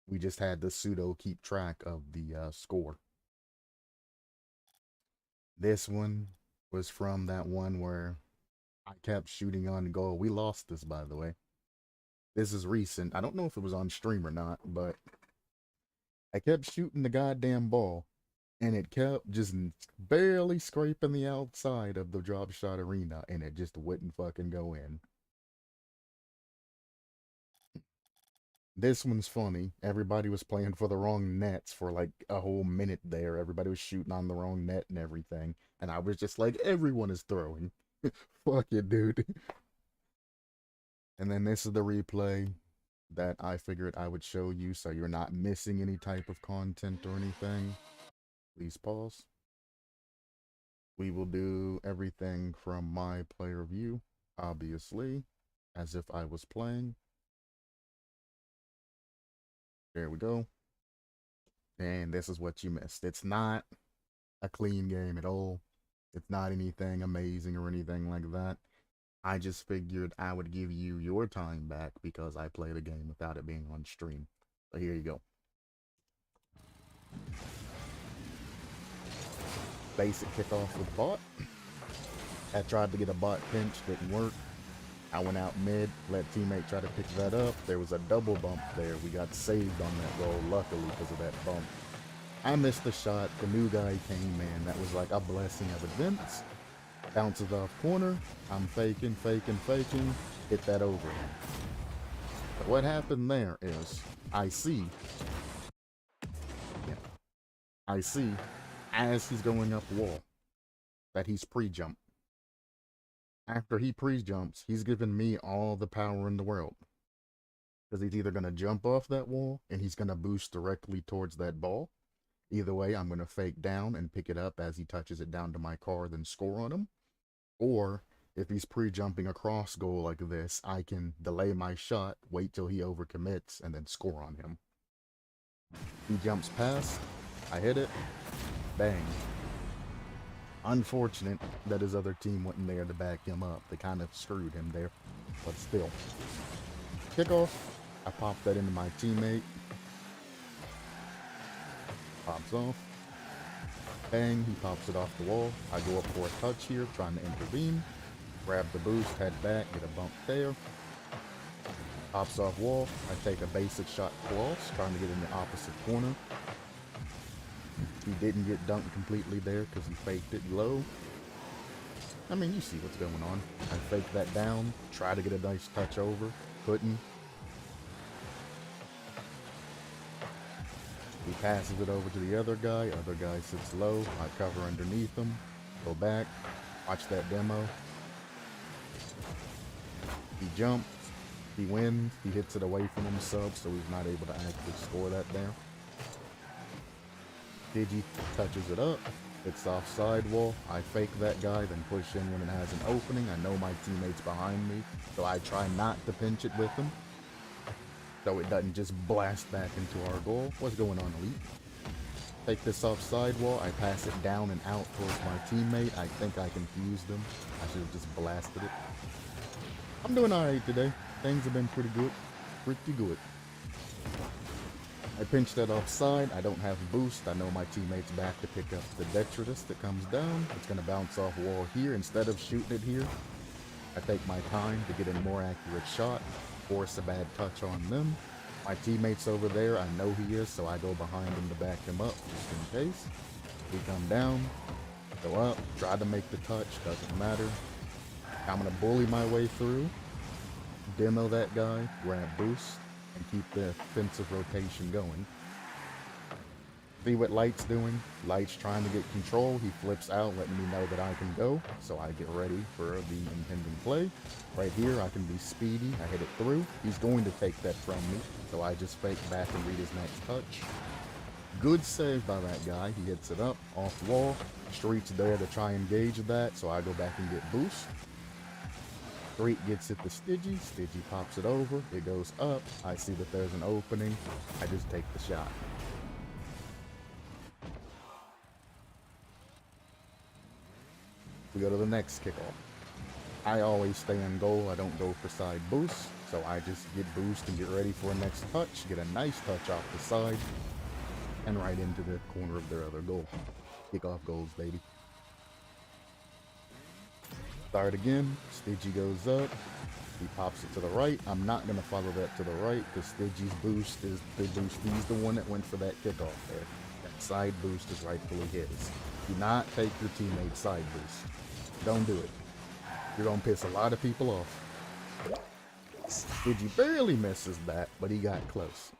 We just had the pseudo keep track of the score. This one was from that one where I kept shooting on goal. We lost this, by the way. This is recent. I don't know if it was on stream or not, but I kept shooting the goddamn ball, and it kept just barely scraping the outside of the drop shot arena, and it just wouldn't fucking go in. This one's funny. Everybody was playing for the wrong nets for like a whole minute there. Everybody was shooting on the wrong net and everything. And I was just like, everyone is throwing. Fuck it, dude. And then this is the replay that I figured I would show you so you're not missing any type of content or anything. Please pause. We will do everything from my player view, obviously, as if I was playing. There we go. And this is what you missed. It's not a clean game at all. It's not anything amazing or anything like that. I just figured I would give you your time back because I played a game without it being on stream. So here you go. Basic kickoff with bot. I tried to get a bot pinch, didn't work. I went out mid, let teammate try to pick that up. There was a double bump there. We got saved on that roll, luckily, because of that bump. I missed the shot. The new guy came in. That was like a blessing of events. Bounces off corner. I'm faking. Hit that over. But what happened there is, I see, as he's going up wall, that he's pre-jump. After he pre-jumps, he's giving me all the power in the world. Because he's either going to jump off that wall, and he's going to boost directly towards that ball. Either way, I'm going to fake down and pick it up as he touches it down to my car, then score on him. Or, if he's pre-jumping across goal like this, I can delay my shot, wait till he overcommits, and then score on him. He jumps past, I hit it, bang. Unfortunate that his other team wasn't there to back him up. They kind of screwed him there, but still. Kickoff, I pop that into my teammate. Pops off. Bang, he pops it off the wall. I go up for a touch here, trying to intervene. Grab the boost, head back, get a bump there. Pops off wall. I take a basic shot cross, trying to get in the opposite corner. He didn't get dunked completely there because he faked it low. I mean, you see what's going on. I faked that down, try to get a nice touch over, couldn't. He passes it over to the other guy sits low, I cover underneath him, go back, watch that demo. He jumps, he wins, he hits it away from himself, so he's not able to actually score that there. Digi touches it up, it's offside wall, I fake that guy, then push in when it has an opening. I know my teammate's behind me, so I try not to pinch it with him, so it doesn't just blast back into our goal. What's going on, Elite? Take this offside wall, I pass it down and out towards my teammate. I think I confused him. I should have just blasted it. I'm doing alright today. Things have been pretty good. I pinch that offside. I don't have boost. I know my teammate's back to pick up the detritus that comes down. It's going to bounce off wall here. Instead of shooting it here, I take my time to get a more accurate shot, force a bad touch on them. My teammate's over there. I know he is, so I go behind him to back him up just in case. We come down, go up, try to make the touch, doesn't matter. I'm going to bully my way through, demo that guy, grab boost, and keep the offensive rotation going. See what Light's doing? Light's trying to get control. He flips out, letting me know that I can go. So I get ready for the impending play. Right here, I can be speedy. I hit it through. He's going to take that from me. So I just fake back and read his next touch. Good save by that guy. He hits it up, off wall. Street's there to try and gauge that. So I go back and get boost. Straight gets it to Stidgy. Stidgy pops it over. It goes up. I see that there's an opening. I just take the shot. We go to the next kickoff. I always stay in goal. I don't go for side boosts. So I just get boost and get ready for a next touch. Get a nice touch off the side. And right into the corner of their other goal. Kickoff goals, baby. Start again. Stidgy goes up. He pops it to the right. I'm not going to follow that to the right because Stidgy's boost is the boost. He's the one that went for that kickoff there. That side boost is rightfully his. Do not take your teammate's side boost. Don't do it. You're going to piss a lot of people off. Stidgy barely misses that, but he got close.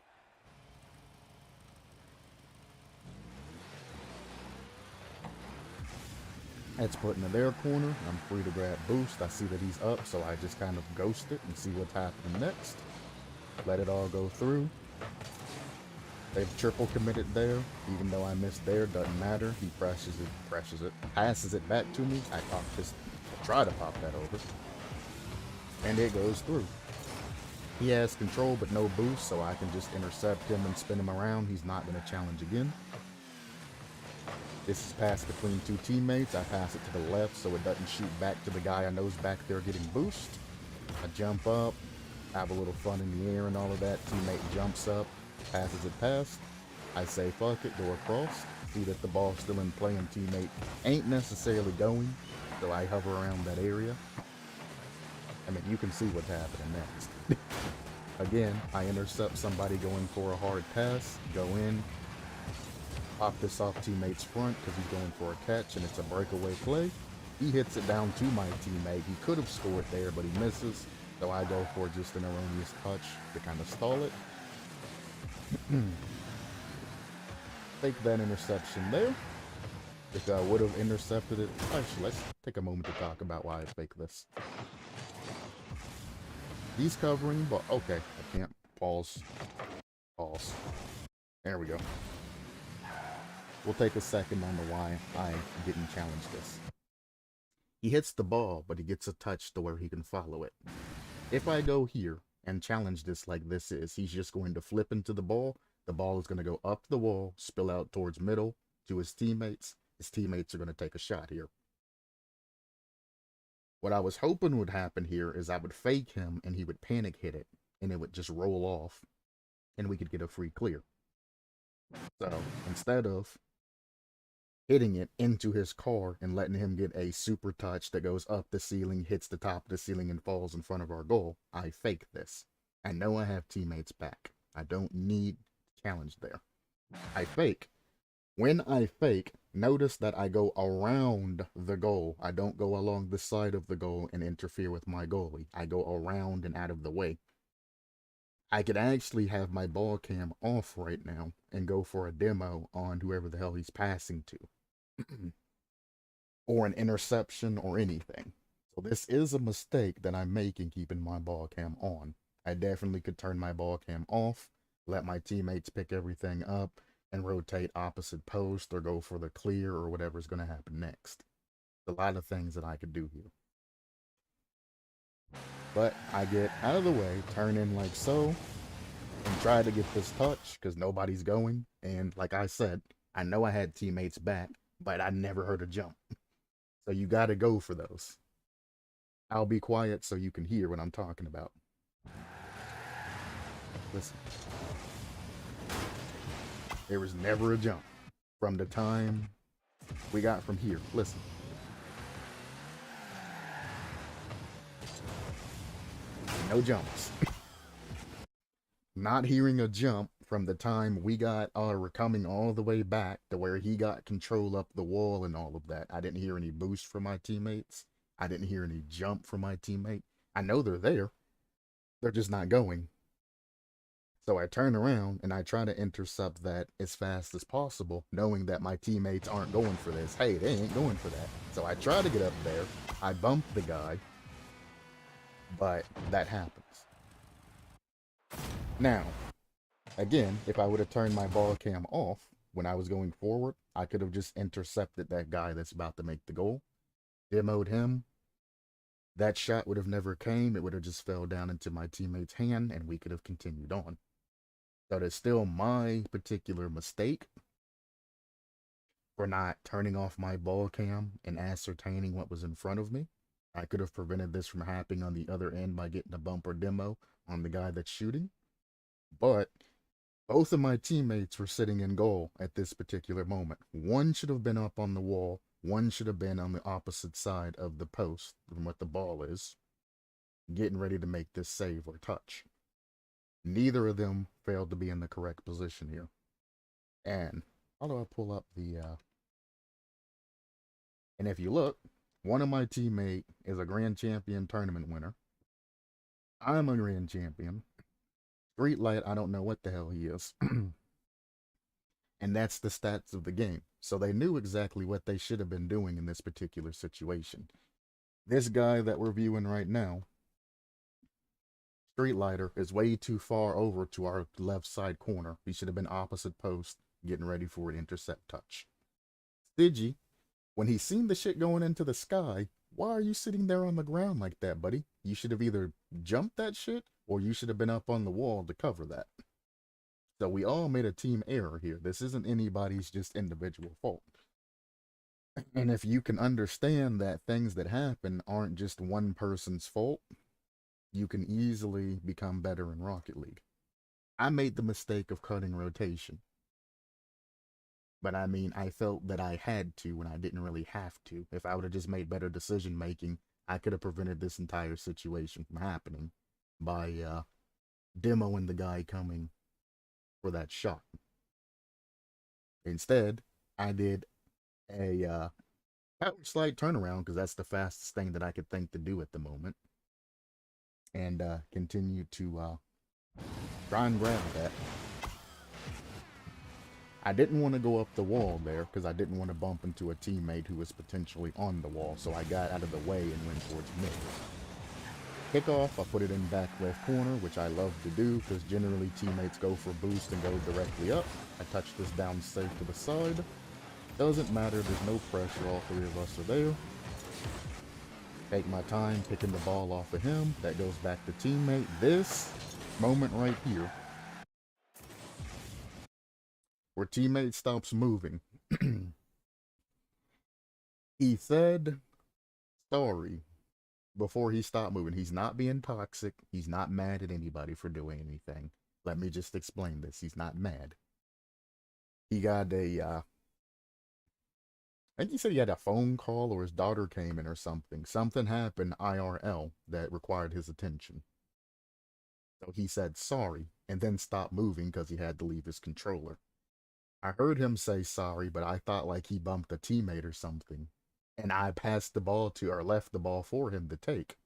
That's put into their corner. I'm free to grab boost. I see that he's up, so I just kind of ghost it and see what's happening next. Let it all go through. They've triple committed there. Even though I missed there, doesn't matter. He passes it back to me. I try to pop that over. And it goes through. He has control but no boost, so I can just intercept him and spin him around. He's not going to challenge again. This is passed between two teammates. I pass it to the left so it doesn't shoot back to the guy I know's back there getting boost. I jump up, have a little fun in the air and all of that. Teammate jumps up, passes it past. I say fuck it, go across. See that the ball's still in play and teammate ain't necessarily going, so I hover around that area. I mean, you can see what's happening next. Again, I intercept somebody going for a hard pass, go in, pop this off teammate's front because he's going for a catch and it's a breakaway play. He hits it down to my teammate. He could have scored there, but he misses. So I go for just an erroneous touch to kind of stall it. Take that interception there. If I would have intercepted it, actually, let's take a moment to talk about why I fake this. He's covering, but okay, I can't pause. Pause. There we go. We'll take a second on the why I didn't challenge this. He hits the ball, but he gets a touch to where he can follow it. If I go here and challenge this like this is, he's just going to flip into the ball. The ball is going to go up the wall, spill out towards middle to his teammates. His teammates are going to take a shot here. What I was hoping would happen here is I would fake him and he would panic hit it and it would just roll off and we could get a free clear. So instead of hitting it into his car and letting him get a super touch that goes up the ceiling, hits the top of the ceiling and falls in front of our goal, I fake this. I know I have teammates back. I don't need challenge there. I fake. When I fake, notice that I go around the goal. I don't go along the side of the goal and interfere with my goalie. I go around and out of the way. I could actually have my ball cam off right now and go for a demo on whoever the hell he's passing to. Or an interception or anything. So this is a mistake that I'm making keeping my ball cam on. I definitely could turn my ball cam off, let my teammates pick everything up, and rotate opposite post or go for the clear or whatever's going to happen next. A lot of things that I could do here. But I get out of the way, turn in like so, and try to get this touch because nobody's going. And like I said, I know I had teammates back, but I never heard a jump. So you got to go for those. I'll be quiet so you can hear what I'm talking about. Listen. There was never a jump from the time we got from here. Listen. No jumps. Not hearing a jump from the time we were coming all the way back to where he got control up the wall and all of that. I didn't hear any boost from my teammates. I didn't hear any jump from my teammate. I know they're there. They're just not going. So I turn around and I try to intercept that as fast as possible, knowing that my teammates aren't going for this. Hey, they ain't going for that. So I try to get up there. I bump the guy. But that happens. Now, again, if I would have turned my ball cam off when I was going forward, I could have just intercepted that guy that's about to make the goal, demoed him, That shot would have never came. It would have just fell down into my teammate's hand and we could have continued on. So it's still my particular mistake for not turning off my ball cam and ascertaining what was in front of me. I could have prevented this from happening on the other end by getting a bumper demo on the guy that's shooting. But both of my teammates were sitting in goal at this particular moment. One should have been up on the wall. One should have been on the opposite side of the post from what the ball is, getting ready to make this save or touch. Neither of them failed to be in the correct position here. And how do I pull up the... And if you look, one of my teammate is a grand champion tournament winner. I'm a grand champion. Streetlight, I don't know what the hell he is. And that's the stats of the game. So they knew exactly what they should have been doing in this particular situation. This guy that we're viewing right now, Streetlighter, is way too far over to our left side corner. He should have been opposite post, getting ready for an intercept touch. Stidgy, when he seen the shit going into the sky, why are you sitting there on the ground like that, buddy? You should have either jumped that shit or you should have been up on the wall to cover that. So we all made a team error here. This isn't anybody's just individual fault. And if you can understand that things that happen aren't just one person's fault, you can easily become better in Rocket League. I made the mistake of cutting rotation. But I mean, I felt that I had to when I didn't really have to. If I would have just made better decision making, I could have prevented this entire situation from happening by demoing the guy coming for that shot. Instead, I did a power slide turnaround because that's the fastest thing that I could think to do at the moment, and continue to try and grab that. I didn't want to go up the wall there because I didn't want to bump into a teammate who was potentially on the wall, so I got out of the way and went towards mid. Kickoff, I put it in back left corner, which I love to do because generally teammates go for boost and go directly up. I touch this down safe to the side. Doesn't matter, there's no pressure, all three of us are there. Take my time picking the ball off of him. That goes back to teammate. This moment right here, where teammate stops moving. He said sorry before he stopped moving. He's not being toxic. He's not mad at anybody for doing anything. Let me just explain this. He's not mad. He got I think he said he had a phone call or his daughter came in or something. Something happened IRL that required his attention. So he said sorry and then stopped moving because he had to leave his controller. I heard him say sorry, but I thought like he bumped a teammate or something. And I passed the ball to, or left the ball for him to take.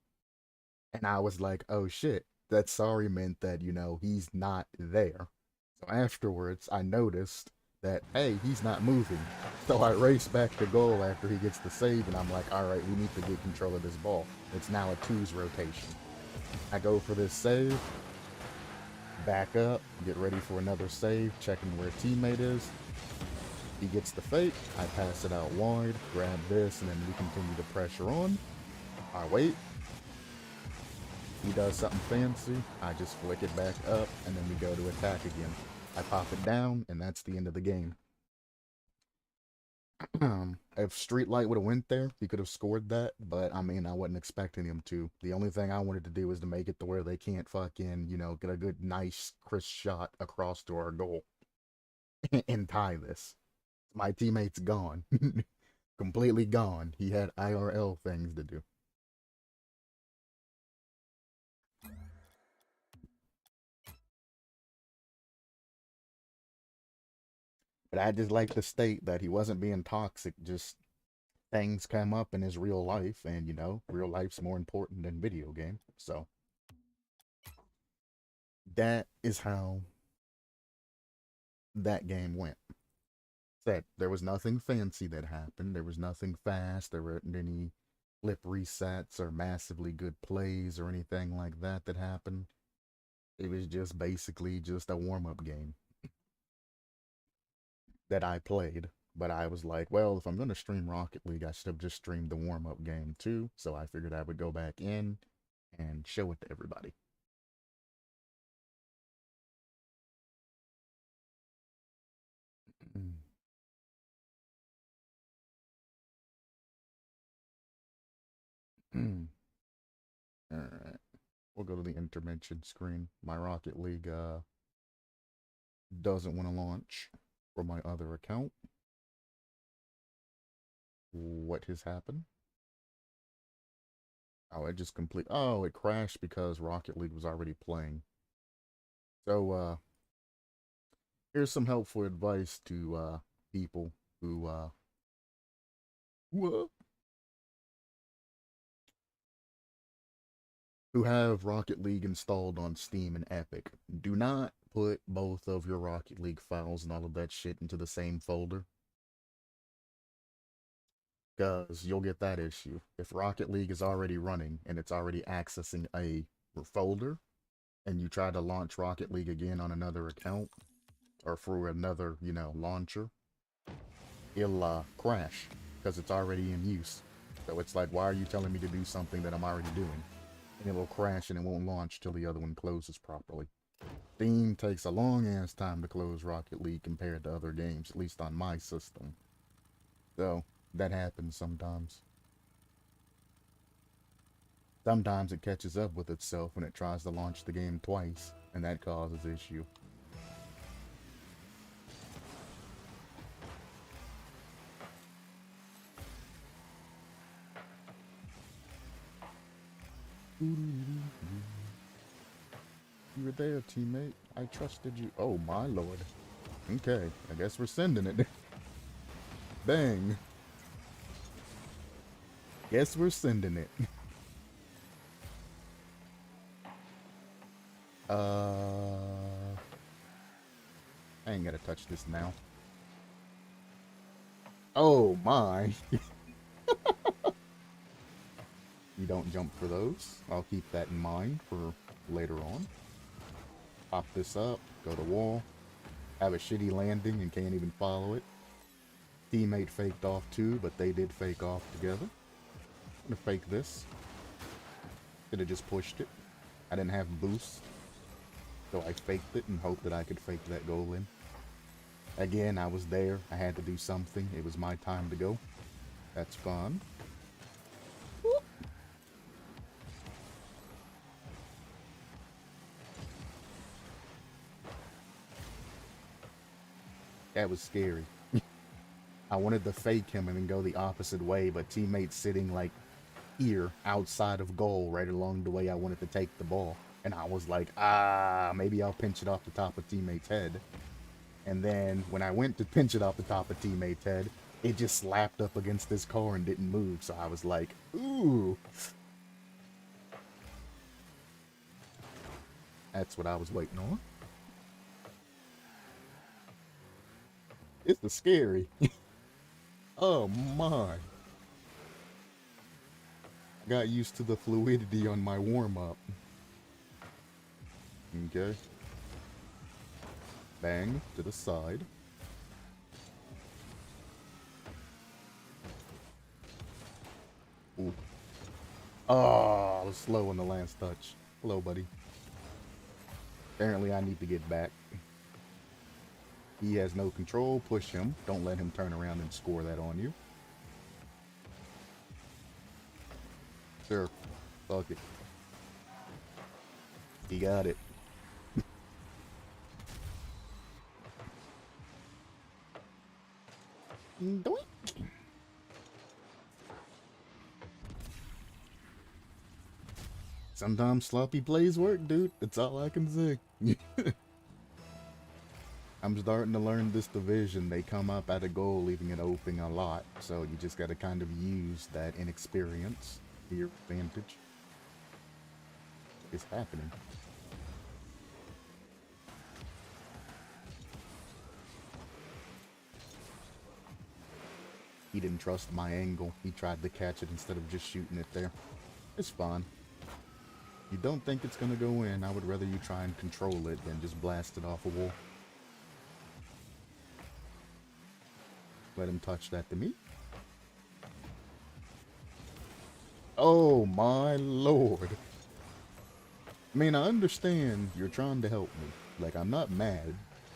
And I was like, oh shit, that sorry meant that, you know, he's not there. So afterwards, I noticed that, hey, he's not moving. So I race back to goal after he gets the save, and I'm like, all right, we need to get control of this ball. It's now a twos rotation. I go for this save, back up, get ready for another save, checking where teammate is. He gets the fake, I pass it out wide, grab this, and then we continue to pressure on. I wait. He does something fancy, I just flick it back up, and then we go to attack again. I pop it down, and that's the end of the game. If Streetlight would have went there, he could have scored that, but I mean, I wasn't expecting him to. The only thing I wanted to do was to make it to where they can't fucking, you know, get a good, nice, crisp shot across to our goal and tie this. My teammate's gone. Completely gone. He had IRL things to do. But I just like to state that he wasn't being toxic, just things come up in his real life, and you know, real life's more important than video game. So that is how that game went. Said there was nothing fancy that happened. There was nothing fast. There weren't any flip resets or massively good plays or anything like that that happened. It was just basically just a warm-up game that I played But I was like, well, if I'm going to stream Rocket League, I should have just streamed the warm-up game too. So I figured I would go back in and show it to everybody. Mm. Mm. All right. We'll go to the intervention screen. My Rocket League doesn't want to launch for my other account. What has happened? Oh, it just complete. Oh, it crashed because Rocket League was already playing. So, here's some helpful advice to people who who, uh, who have Rocket League installed on Steam and Epic. Do not put both of your Rocket League files and all of that shit into the same folder, because you'll get that issue. If Rocket League is already running and it's already accessing a folder, and you try to launch Rocket League again on another account or through another, launcher, it'll crash because it's already in use. So it's like, why are you telling me to do something that I'm already doing? And it will crash and it won't launch till the other one closes properly. Steam takes a long ass time to close Rocket League compared to other games, at least on my system. So that happens sometimes. Sometimes it catches up with itself when it tries to launch the game twice, and that causes issue. You were there, teammate. I trusted you. Oh, my lord. Okay, I guess we're sending it. Bang. Guess we're sending it. I ain't gotta touch this now. Oh, my. You don't jump for those. I'll keep that in mind for later on. Pop this up, go to wall, have a shitty landing and can't even follow it. Teammate faked off too, but they did fake off together. I'm gonna fake this. Should have just pushed it. I didn't have boost, so I faked it and hoped that I could fake that goal in. Again, I was there. I had to do something. It was my time to go. That's fun. Whoop. That was scary. I wanted to fake him and then go the opposite way, but teammates sitting like here outside of goal right along the way I wanted to take the ball. And I was like, maybe I'll pinch it off the top of teammate's head. And then when I went to pinch it off the top of teammate's head, it just slapped up against this car and didn't move. So I was like, ooh. That's what I was waiting on. This is scary. Oh my. I got used to the fluidity on my warm-up. Okay. Bang to the side. Ooh. Oh, I was slow on the last touch. Hello, buddy. Apparently I need to get back. He has no control. Push him. Don't let him turn around and score that on you. Sure. Fuck it. He got it. Doink. Sometimes sloppy plays work, dude. That's all I can say. I'm starting to learn this division. They come up at a goal, leaving it open a lot. So you just got to kind of use that inexperience to your advantage. It's happening. He didn't trust my angle. He tried to catch it instead of just shooting it there. It's fine. You don't think it's gonna go in, I would rather you try and control it than just blast it off a wall. Let him touch that to me. Oh my lord. I mean, I understand you're trying to help me. Like, I'm not mad.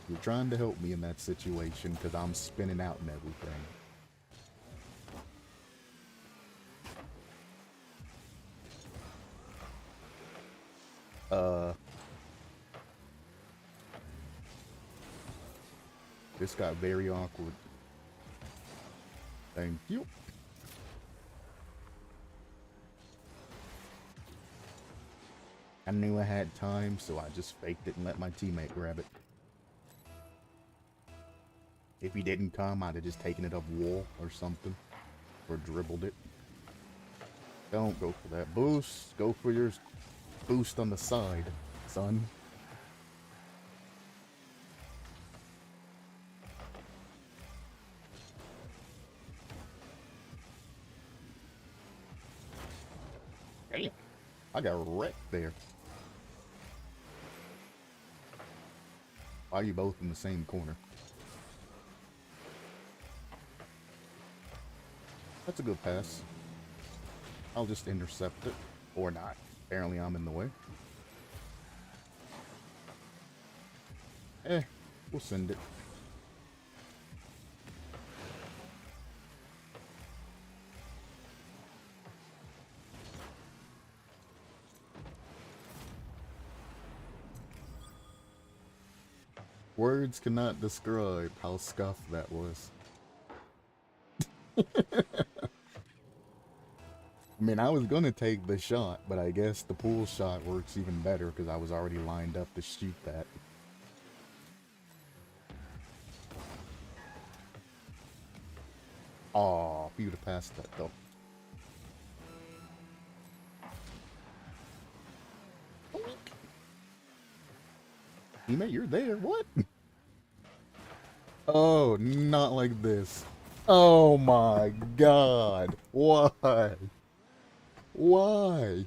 You're trying to help me in that situation because I'm spinning out and everything. This got very awkward. Thank you. I knew I had time, so I just faked it and let my teammate grab it. If he didn't come, I'd have just taken it up wall or something. Or dribbled it. Don't go for that boost. Go for your boost on the side, son. Damn. I got wrecked there. Why are you both in the same corner? That's a good pass. I'll just intercept it. Or not. Apparently I'm in the way. We'll send it. Words cannot describe how scuffed that was. I mean, I was gonna take the shot, but I guess the pool shot works even better because I was already lined up to shoot that. Aw, if you'd have passed that though. Teammate, you're there. What? Oh, not like this. Oh my god. Why? Why?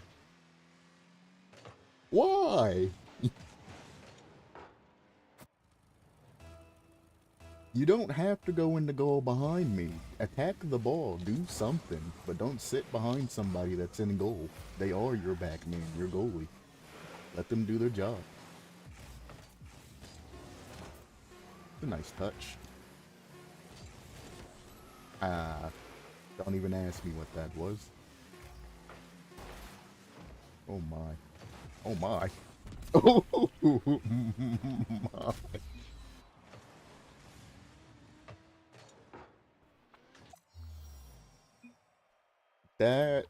Why? You don't have to go in the goal behind me. Attack the ball. Do something. But don't sit behind somebody that's in goal. They are your back man, your goalie. Let them do their job. A nice touch. Don't even ask me what that was. Oh my. Oh my. Oh my. That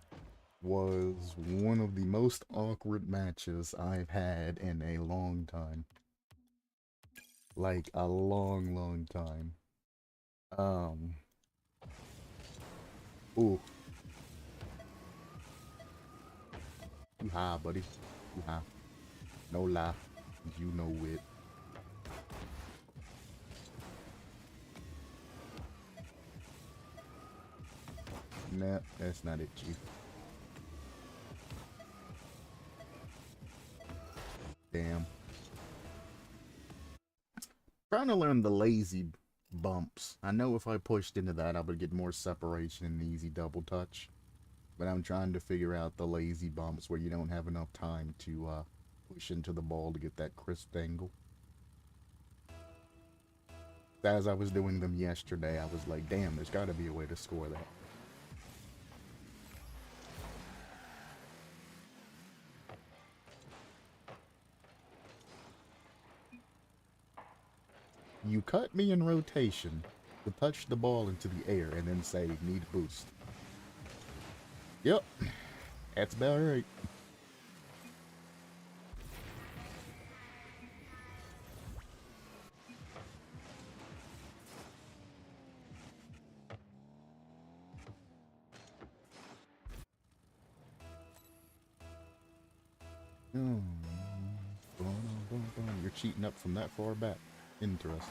was one of the most awkward matches I've had in a long time. Like a long time. Ooh. You high, buddy. You high. No lie. You know it. Nah, that's not it, Chief. Damn. Trying to learn the lazy bumps. I know if I pushed into that, I would get more separation in the easy double touch. But I'm trying to figure out the lazy bumps where you don't have enough time to push into the ball to get that crisp angle. As I was doing them yesterday, I was like, damn, there's got to be a way to score that. You cut me in rotation to touch the ball into the air and then say, need boost. Yep, that's about right. You're cheating up from that far back. Interesting.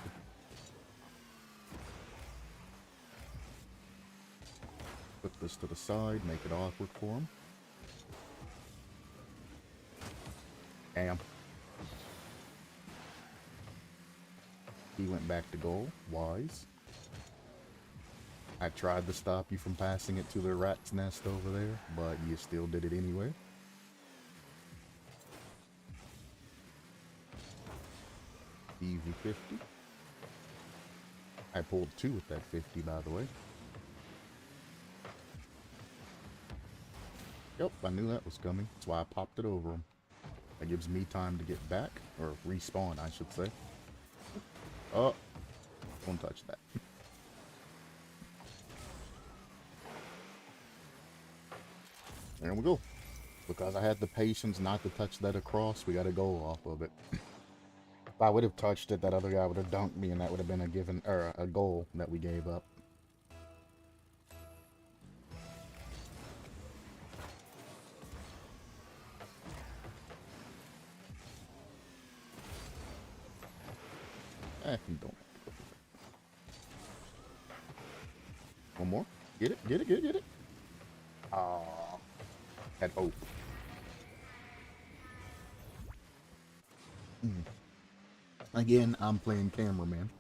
Put this to the side, make it awkward for him. Damn. He went back to goal. Wise. I tried to stop you from passing it to the rat's nest over there, but you still did it anyway. EV50. I pulled 2 with that 50, by the way. Yep, I knew that was coming. That's why I popped it over him. That gives me time to get back, or respawn, I should say. Oh, don't touch that. There we go. Because I had the patience not to touch that across, we got a goal off of it. If I would have touched it, that other guy would have dunked me, and that would have been a given, or a goal that we gave up. You don't. One more. Get it, get it, get it, get it. Ah, had hope. Again, I'm playing cameraman.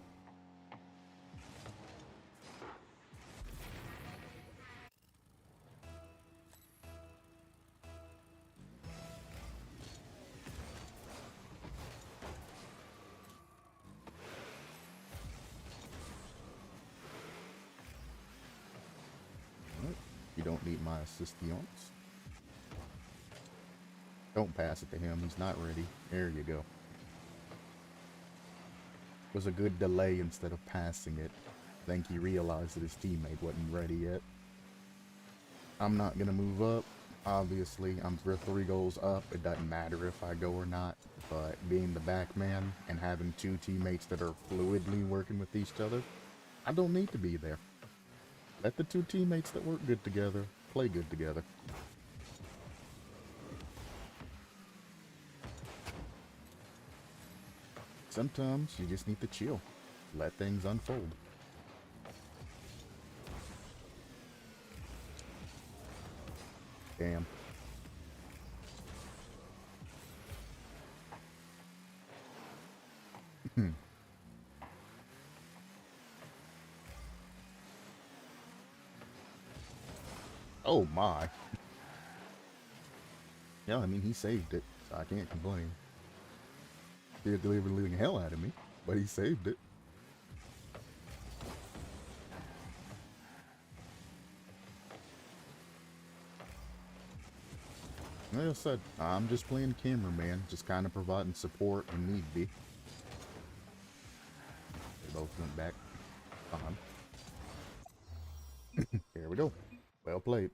You don't need my assistance. Don't pass it to him. He's not ready. There you go. It was a good delay instead of passing it. I think he realized that his teammate wasn't ready yet. I'm not going to move up. Obviously, I'm 3 goals up. It doesn't matter if I go or not. But being the back man and having 2 teammates that are fluidly working with each other, I don't need to be there. Let the 2 teammates that work good together play good together. Sometimes you just need to chill. Let things unfold. Damn. Oh my. Yeah, I mean, he saved it, so I can't complain. He delivered the living hell out of me, but he saved it. Like I said, I'm just playing cameraman, just kind of providing support when need be. They both went back. Fine. Here we go. Well played.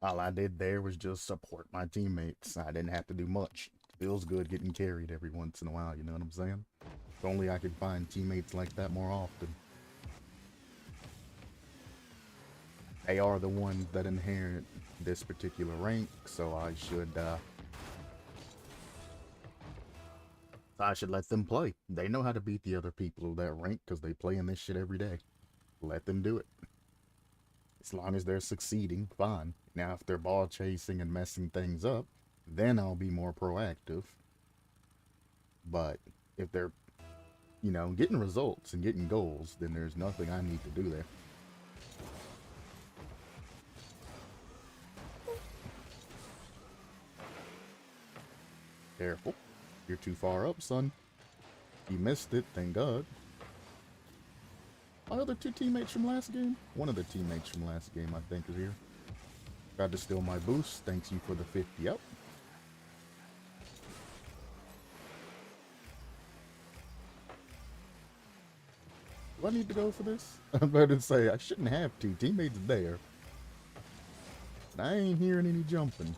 All I did there was just support my teammates. I didn't have to do much. Feels good getting carried every once in a while, you know what I'm saying? If only I could find teammates like that more often. They are the ones that inherit this particular rank, so I should let them play. They know how to beat the other people of that rank because they play in this shit every day. Let them do it. As long as they're succeeding, fine. Now, if they're ball chasing and messing things up, then I'll be more proactive. But if they're, getting results and getting goals, then there's nothing I need to do there. Careful. You're too far up, son. You missed it, thank God. My other 2 teammates from last game? One of the teammates from last game, I think, is here. Tried to steal my boost. Thanks you for the 50 up. Do I need to go for this? I'm about to say, I shouldn't have to. Teammates there. I ain't hearing any jumping.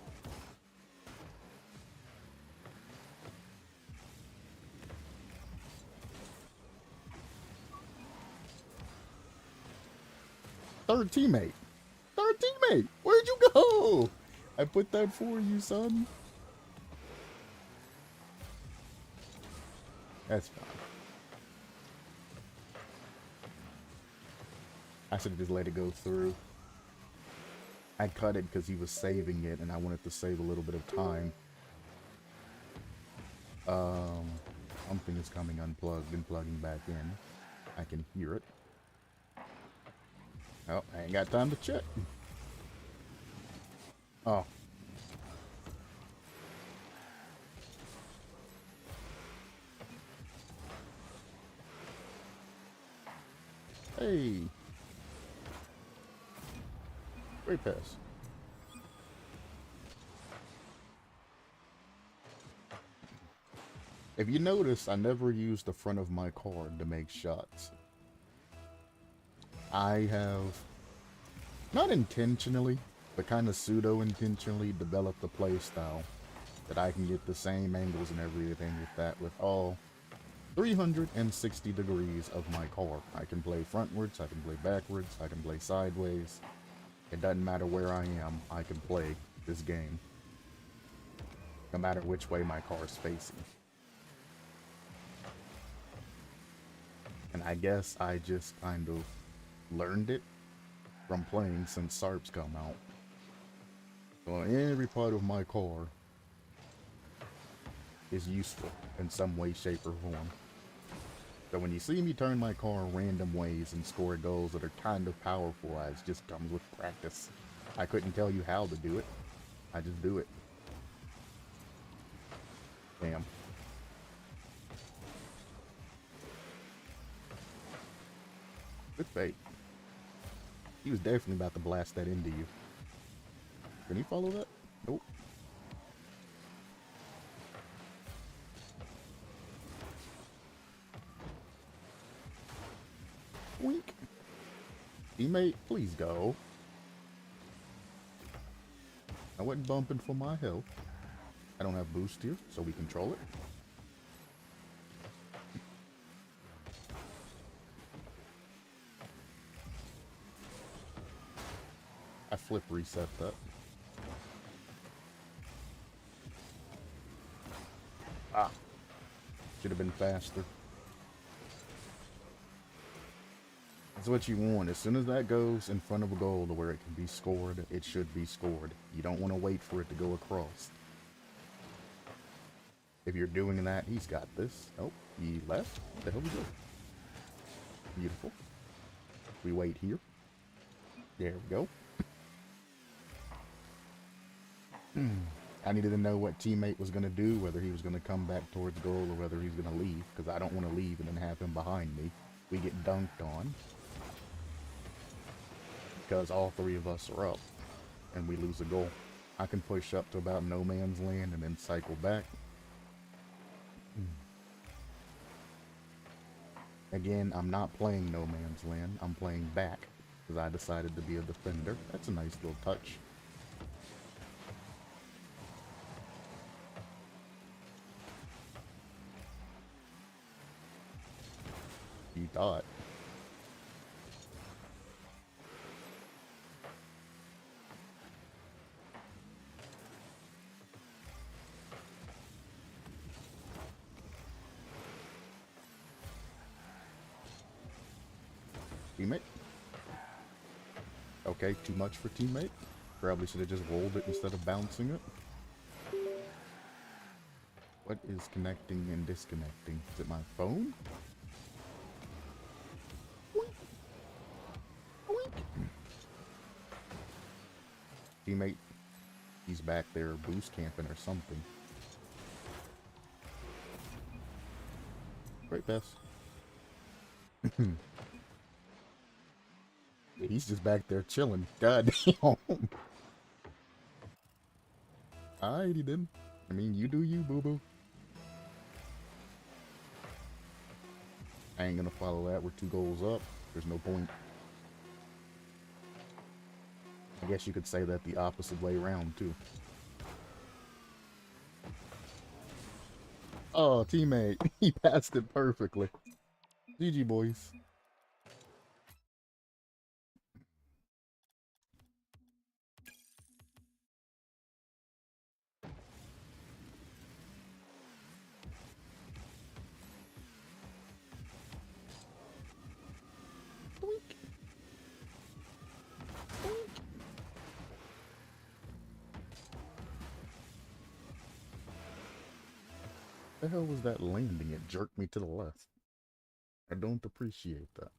Third teammate. Third teammate. Where'd you go? I put that for you, son. That's fine. I should have just let it go through. I cut it because he was saving it, and I wanted to save a little bit of time. Something is coming unplugged and plugging back in. I can hear it. Oh, I ain't got time to check. Oh. Hey. Great pass. If you notice, I never use the front of my card to make shots. I have, not intentionally, but kind of pseudo-intentionally developed a play style that I can get the same angles and everything with that with all 360 degrees of my car. I can play frontwards, I can play backwards, I can play sideways. It doesn't matter where I am, I can play this game. No matter which way my car is facing. And I guess I just kind of learned it from playing since SARP's come out. So every part of my car is useful in some way, shape, or form. So when you see me turn my car random ways and score goals that are kind of powerful, it just comes with practice. I couldn't tell you how to do it. I just do it. Damn. Good fake. He was definitely about to blast that into you. Can he follow that? Nope. Wink. Teammate, please go. I wasn't bumping for my health. I don't have boost here, so we control it. I flip reset that. Ah. Should have been faster. That's what you want. As soon as that goes in front of a goal to where it can be scored, it should be scored. You don't want to wait for it to go across. If you're doing that, he's got this. Oh, he left. What the hell we go? Beautiful. We wait here. There we go. I needed to know what teammate was going to do, whether he was going to come back towards goal or whether he's going to leave, because I don't want to leave and then have him behind me. We get dunked on because all three of us are up and we lose a goal. I can push up to about no man's land and then cycle back. Again, I'm not playing no man's land. I'm playing back because I decided to be a defender. That's a nice little touch. You thought. Teammate. Okay, too much for teammate. Probably should have just rolled it instead of bouncing it. What is connecting and disconnecting? Is it my phone? Teammate, he's back there boost camping or something. Great pass. He's just back there chilling. God damn. Alrighty then. I mean, you do you, boo-boo. I ain't gonna follow that. We're 2 goals up. There's no point. I guess you could say that the opposite way around, too. Oh, teammate. He passed it perfectly. GG, boys. The hell was that landing? It jerked me to the left. I don't appreciate that.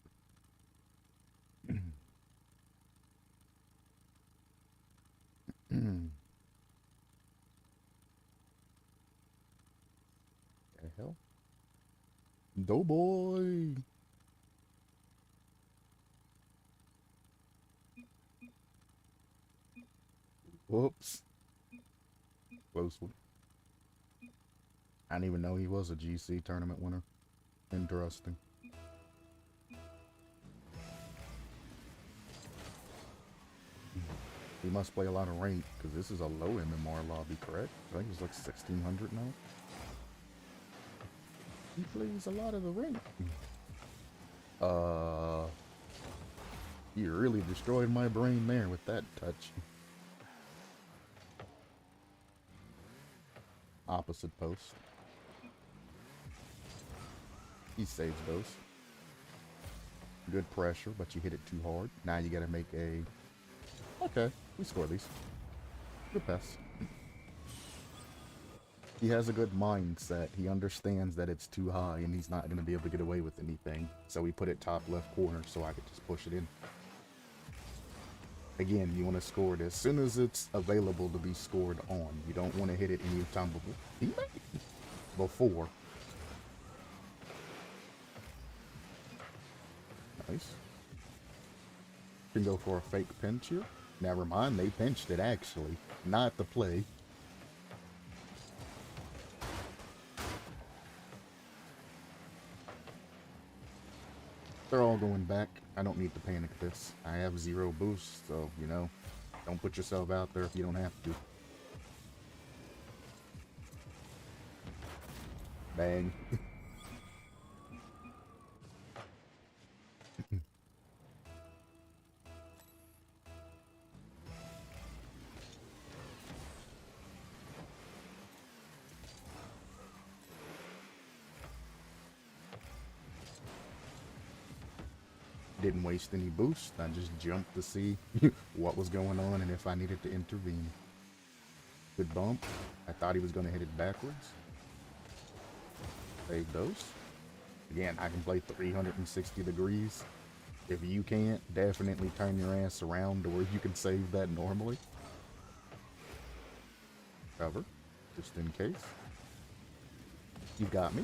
The hell? Doughboy! Whoops. Close one. I didn't even know he was a GC tournament winner. Interesting. He must play a lot of rank, because this is a low MMR lobby, correct? I think it's like 1600 now. He plays a lot of the rank. You really destroyed my brain there with that touch. Opposite post. He saves those. Good pressure, but you hit it too hard. Now you gotta make a... Okay, we score these. Good pass. He has a good mindset. He understands that it's too high and he's not going to be able to get away with anything. So we put it top left corner so I could just push it in. Again, you want to score it as soon as it's available to be scored on. You don't want to hit it any time before. Nice. Can go for a fake pinch here. Never mind, they pinched it actually, not the play. They're all going back. I don't need to panic this. I have 0 boost, so, you know, don't put yourself out there if you don't have to. Bang. Didn't waste any boost. I just jumped to see what was going on and if I needed to intervene. Good bump. I thought he was going to hit it backwards. Save those. Again, I can play 360 degrees. If you can't, definitely turn your ass around to where you can save that normally. Cover, just in case. You got me.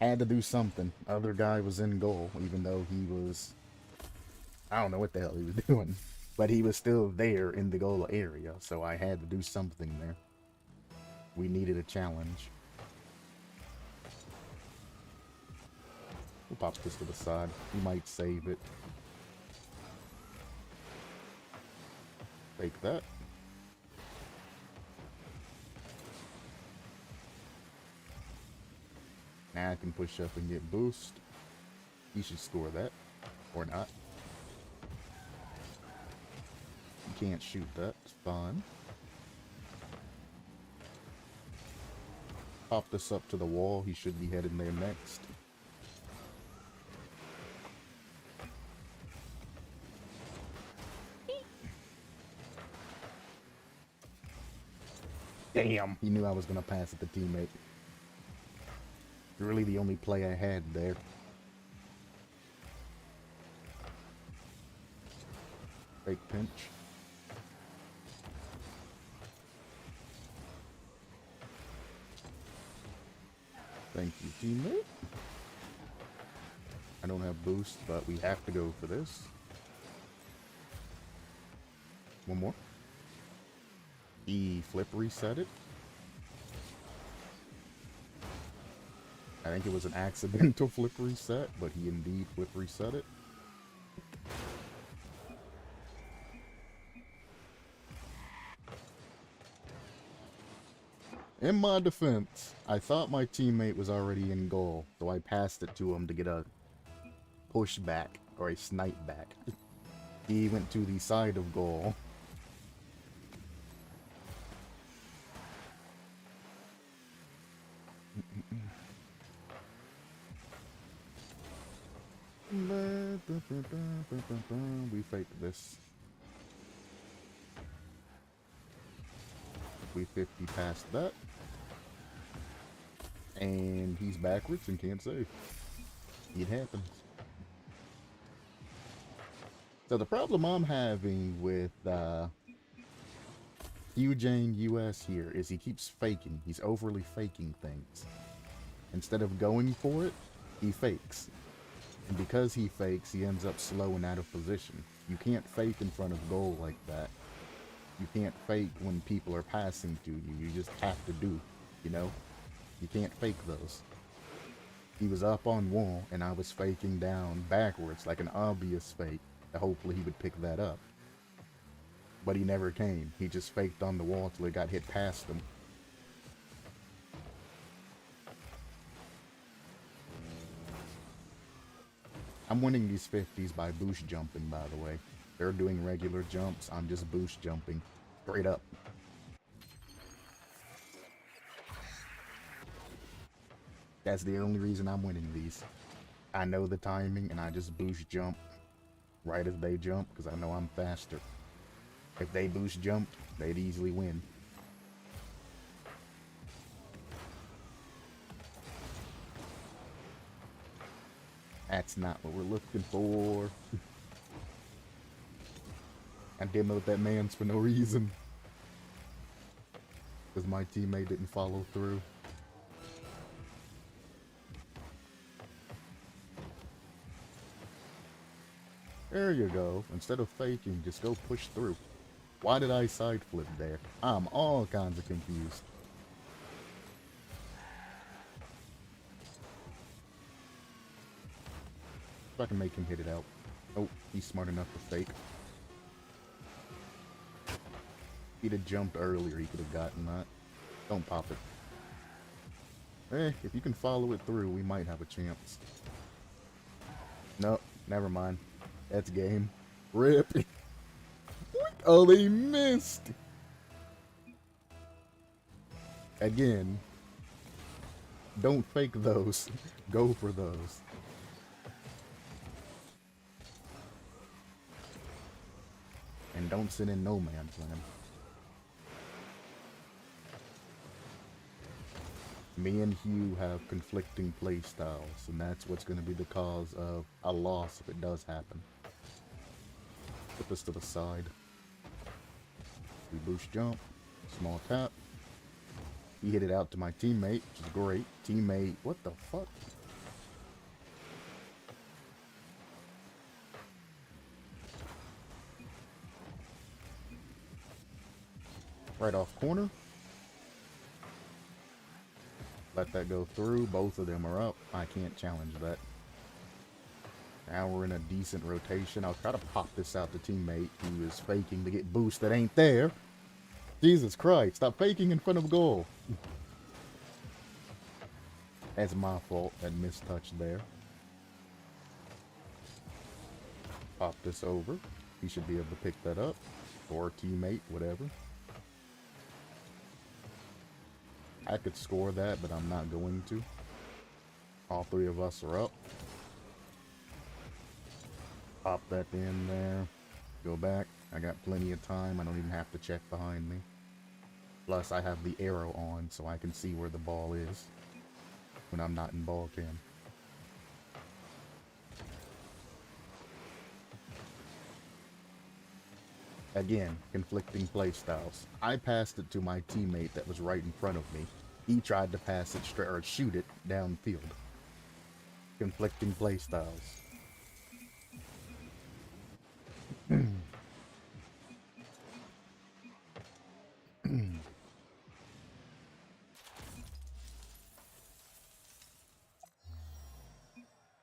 Had to do something. Other guy was in goal, even though he was... I don't know what the hell he was doing. But he was still there in the goal area, so I had to do something there. We needed a challenge. We'll pop this to the side. He might save it. Take that. Now I can push up and get boost. He should score that. Or not. You can't shoot that. It's fine. Pop this up to the wall. He should be heading there next. Damn! He knew I was going to pass it to teammate. Really the only play I had there. Fake pinch. Thank you, teammate. I don't have boost, but we have to go for this. One more. He flip reset it. I think it was an accidental flip reset, but he indeed flip reset it. In my defense, I thought my teammate was already in goal, so I passed it to him to get a push back, or a snipe back. He went to the side of goal. We fake this. We 50 past that. And he's backwards and can't save. It happens. So the problem I'm having with Eugene US here is he keeps faking. He's overly faking things. Instead of going for it, he fakes. And because he fakes, he ends up slow and out of position. You can't fake in front of goal like that. You can't fake when people are passing to you. You just have to do, you know? You can't fake those. He was up on wall, and I was faking down backwards, like an obvious fake, that hopefully he would pick that up. But he never came. He just faked on the wall till it got hit past him. I'm winning these 50s by boost jumping, by the way. They're doing regular jumps, I'm just boost jumping. Straight up. That's the only reason I'm winning these. I know the timing, and I just boost jump right as they jump, because I know I'm faster. If they boost jump, they'd easily win. That's not what we're looking for. I demoed that man's for no reason. Because my teammate didn't follow through. There you go. Instead of faking, just go push through. Why did I side flip there? I'm all kinds of confused. If I can make him hit it out. Oh, he's smart enough to fake. If he'd have jumped earlier, he could have gotten that. Don't pop it. Eh, if you can follow it through, we might have a chance. Nope, never mind. That's game. Rip. Oh, they missed. Again. Don't fake those. Go for those. And don't sit in no man's land. Me and Hugh have conflicting play styles, and that's what's going to be the cause of a loss if it does happen. Put this to the side. We boost jump. Small tap. He hit it out to my teammate, which is great. Teammate, what the fuck? Right off corner. Let that go through. Both of them are up. I can't challenge that. Now we're in a decent rotation. I'll try to pop this out to teammate who is faking to get boost that ain't there. Jesus Christ, stop faking in front of goal. That's my fault, that mistouch there. Pop this over. He should be able to pick that up. Or teammate, whatever. I could score that, but I'm not going to. All three of us are up. Pop that in there. Go back. I got plenty of time. I don't even have to check behind me. Plus, I have the arrow on, so I can see where the ball is when I'm not in ball cam. Again, conflicting play styles. I passed it to my teammate that was right in front of me. He tried to pass it straight or shoot it downfield. Conflicting play styles.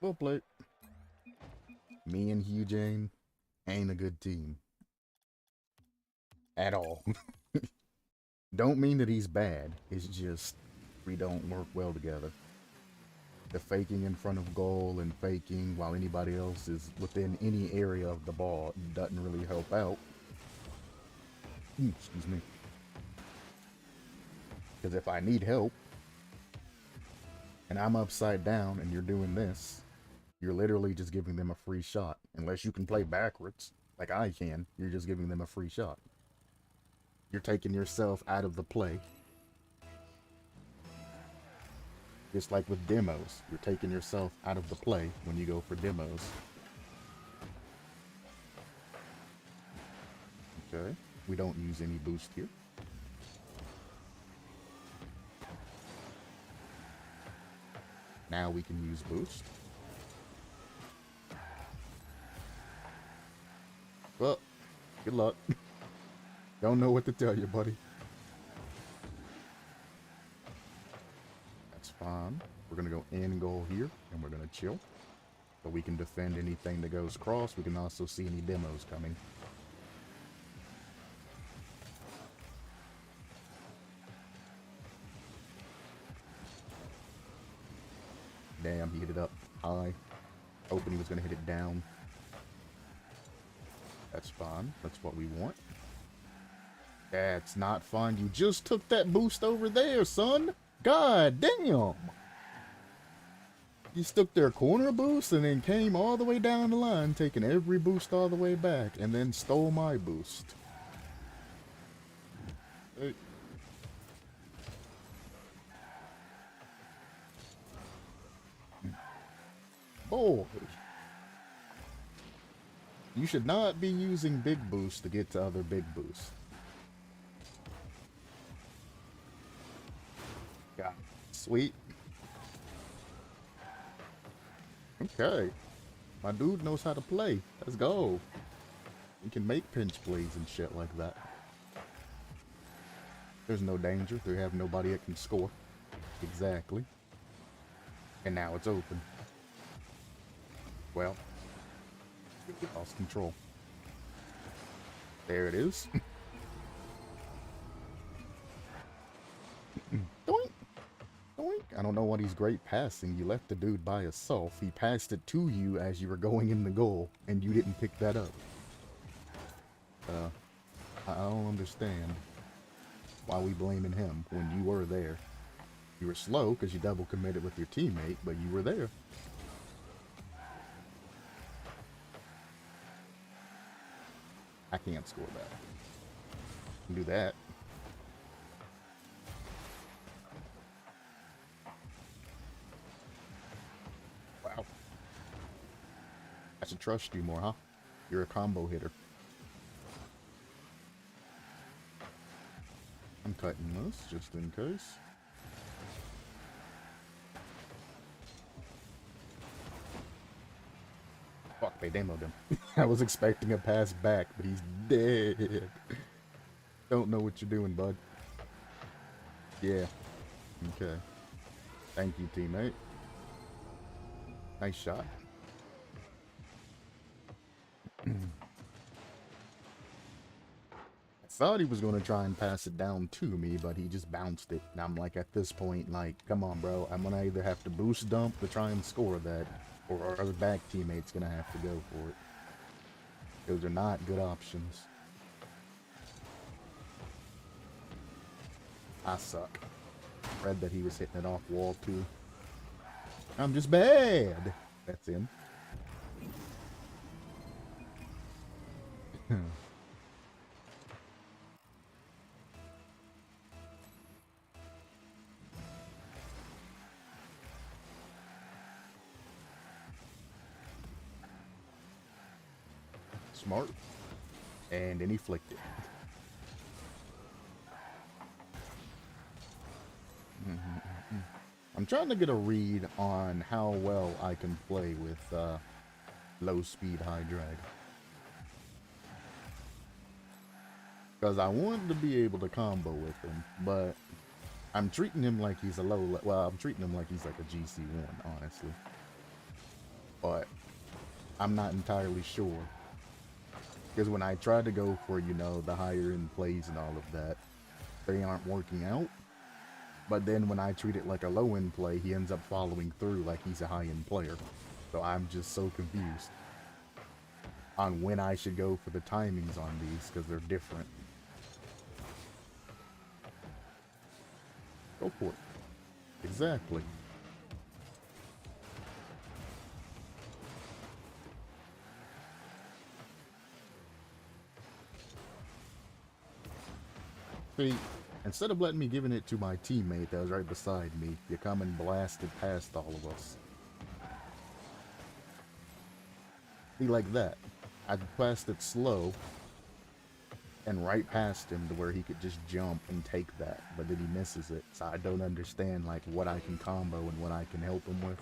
Well played. Me and Hugh Jane ain't a good team. At all. Don't mean that he's bad. It's just we don't work well together. The faking in front of goal and faking while anybody else is within any area of the ball doesn't really help out. Excuse me. Because if I need help and I'm upside down and you're doing this, you're literally just giving them a free shot. Unless you can play backwards, like I can, you're just giving them a free shot. you're taking yourself out of the play. Just like with demos, you're taking yourself out of the play when you go for demos. Okay, we don't use any boost here. Now we can use boost. Well, good luck. Don't know what to tell you, buddy. That's fine. We're gonna go in goal here, and we're gonna chill. So we can defend anything that goes cross. We can also see any demos coming. Damn, he hit it up high. Hoping he was gonna hit it down. That's fine. That's what we want. That's not fun. You just took that boost over there, son. God damn. You stuck their corner boost and then came all the way down the line, taking every boost all the way back, and then stole my boost. Hey. Boy. You should not be using big boosts to get to other big boosts. God, sweet. Okay. My dude knows how to play. Let's go. We can make pinch plays and shit like that. There's no danger. They have nobody that can score. Exactly. And now it's open. Well, we lost control. There it is. Doink! Doink! I don't know what he's great passing. You left the dude by himself. He passed it to you as you were going in the goal, and you didn't pick that up. I don't understand why we blaming him when you were there. You were slow because you double committed with your teammate, but you were there. I can't score that. I can do that. Wow. I should trust you more, huh? You're a combo hitter. I'm cutting this just in case. Fuck, they demoed him. I was expecting a pass back, but he's dead. Don't know what you're doing, bud. Yeah. Okay. Thank you, teammate. Nice shot. I thought he was going to try and pass it down to me, but he just bounced it. And I'm like, at this point, like, come on, bro. I'm going to either have to boost dump to try and score that, or our other back teammate's going to have to go for it. Those are not good options. I suck. Read that he was hitting it off wall, too. I'm just bad. That's him. Smart. And then he flicked it. I'm trying to get a read on how well I can play with low speed, high drag. Because I want to be able to combo with him, but I'm treating him like he's a I'm treating him like he's like a GC1, honestly. But I'm not entirely sure. Because when I try to go for, you know, the higher end plays and all of that, they aren't working out. But then when I treat it like a low end play, he ends up following through like he's a high end player. So I'm just so confused on when I should go for the timings on these, because they're different. Go for it. Exactly. See, instead of letting me giving it to my teammate that was right beside me, you come and blasted past all of us. See, like that. I blasted slow and right past him to where he could just jump and take that, but then he misses it. So I don't understand like what I can combo and what I can help him with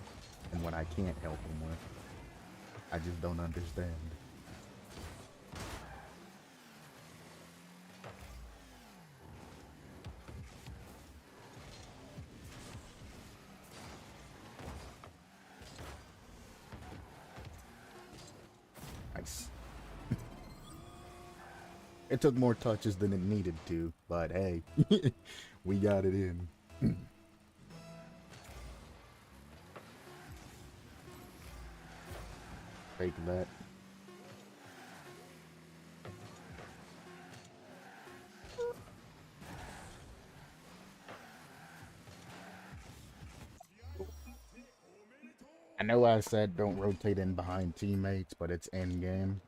and what I can't help him with. I just don't understand. Nice. It took more touches than it needed to, but hey, we got it in. Take that. I know I said don't rotate in behind teammates, but it's end game.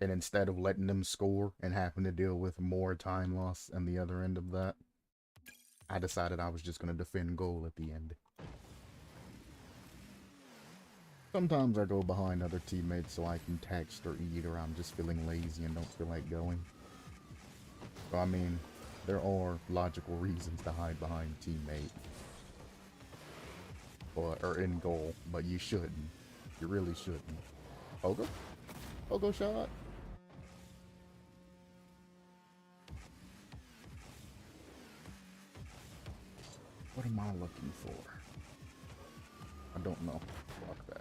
And instead of letting them score and having to deal with more time loss on the other end of that, I decided I was just going to defend goal at the end. Sometimes I go behind other teammates so I can text or eat, or I'm just feeling lazy and don't feel like going. So I mean, there are logical reasons to hide behind teammate. Or in goal, but you shouldn't. You really shouldn't. Pogo? Pogo shot? What am I looking for? I don't know. Fuck that.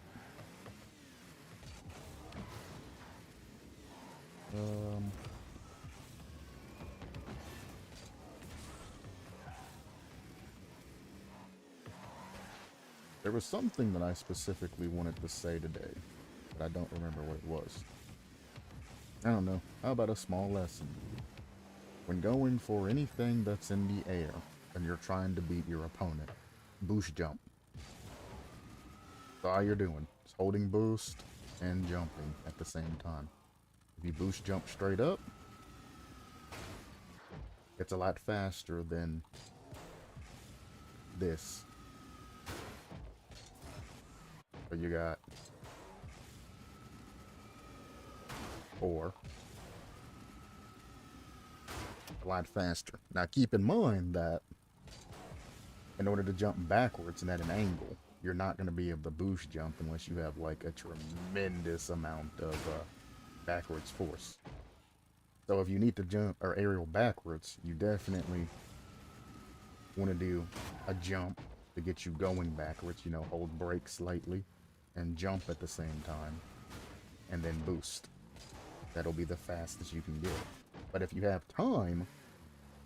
There was something that I specifically wanted to say today, but I don't remember what it was. I don't know. How about a small lesson? When going for anything that's in the air and you're trying to beat your opponent, boost jump. That's all you're doing. It's holding boost and jumping at the same time. If you boost jump straight up, it's a lot faster than this. So you got 4. A lot faster. Now keep in mind that in order to jump backwards and at an angle, you're not going to be able to boost jump unless you have like a tremendous amount of backwards force. So if you need to jump or aerial backwards, you definitely want to do a jump to get you going backwards, you know, hold brake slightly and jump at the same time and then boost. That'll be the fastest you can get. But if you have time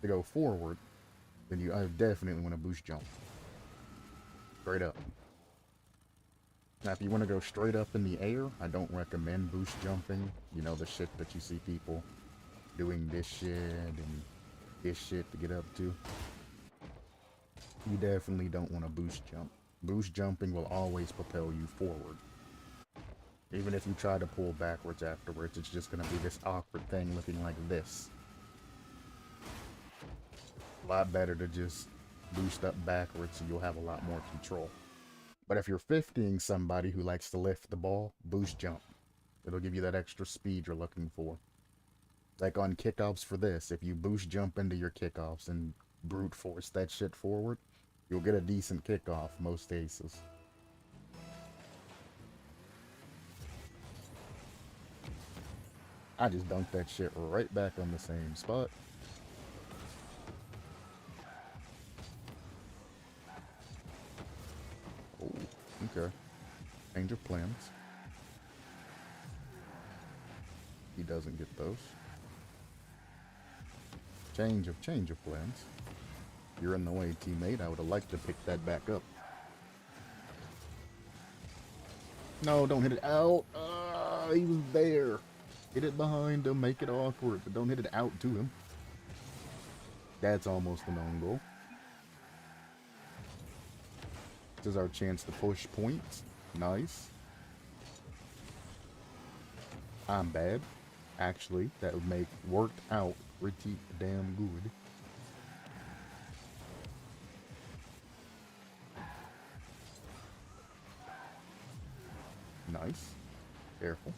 to go forward, then I definitely want to boost jump. Straight up. Now, if you want to go straight up in the air, I don't recommend boost jumping. You know, the shit that you see people doing this shit and this shit to get up to. You definitely don't want to boost jump. Boost jumping will always propel you forward. Even if you try to pull backwards afterwards, it's just going to be this awkward thing looking like this. A lot better to just boost up backwards so you'll have a lot more control. But if you're 50ing somebody who likes to lift the ball, boost jump. It'll give you that extra speed you're looking for. Like on kickoffs for this, if you boost jump into your kickoffs and brute force that shit forward, you'll get a decent kickoff most cases. I just dunked that shit right back on the same spot. Oh, okay. Change of plans. He doesn't get those. Change of plans. You're in the way, teammate. I would have liked to pick that back up. No, don't hit it out. He was there. Hit it behind him, make it awkward, but don't hit it out to him. That's almost an own goal. This is our chance to push points. Nice. I'm bad. Actually, that would make worked out pretty damn good. Nice. Careful.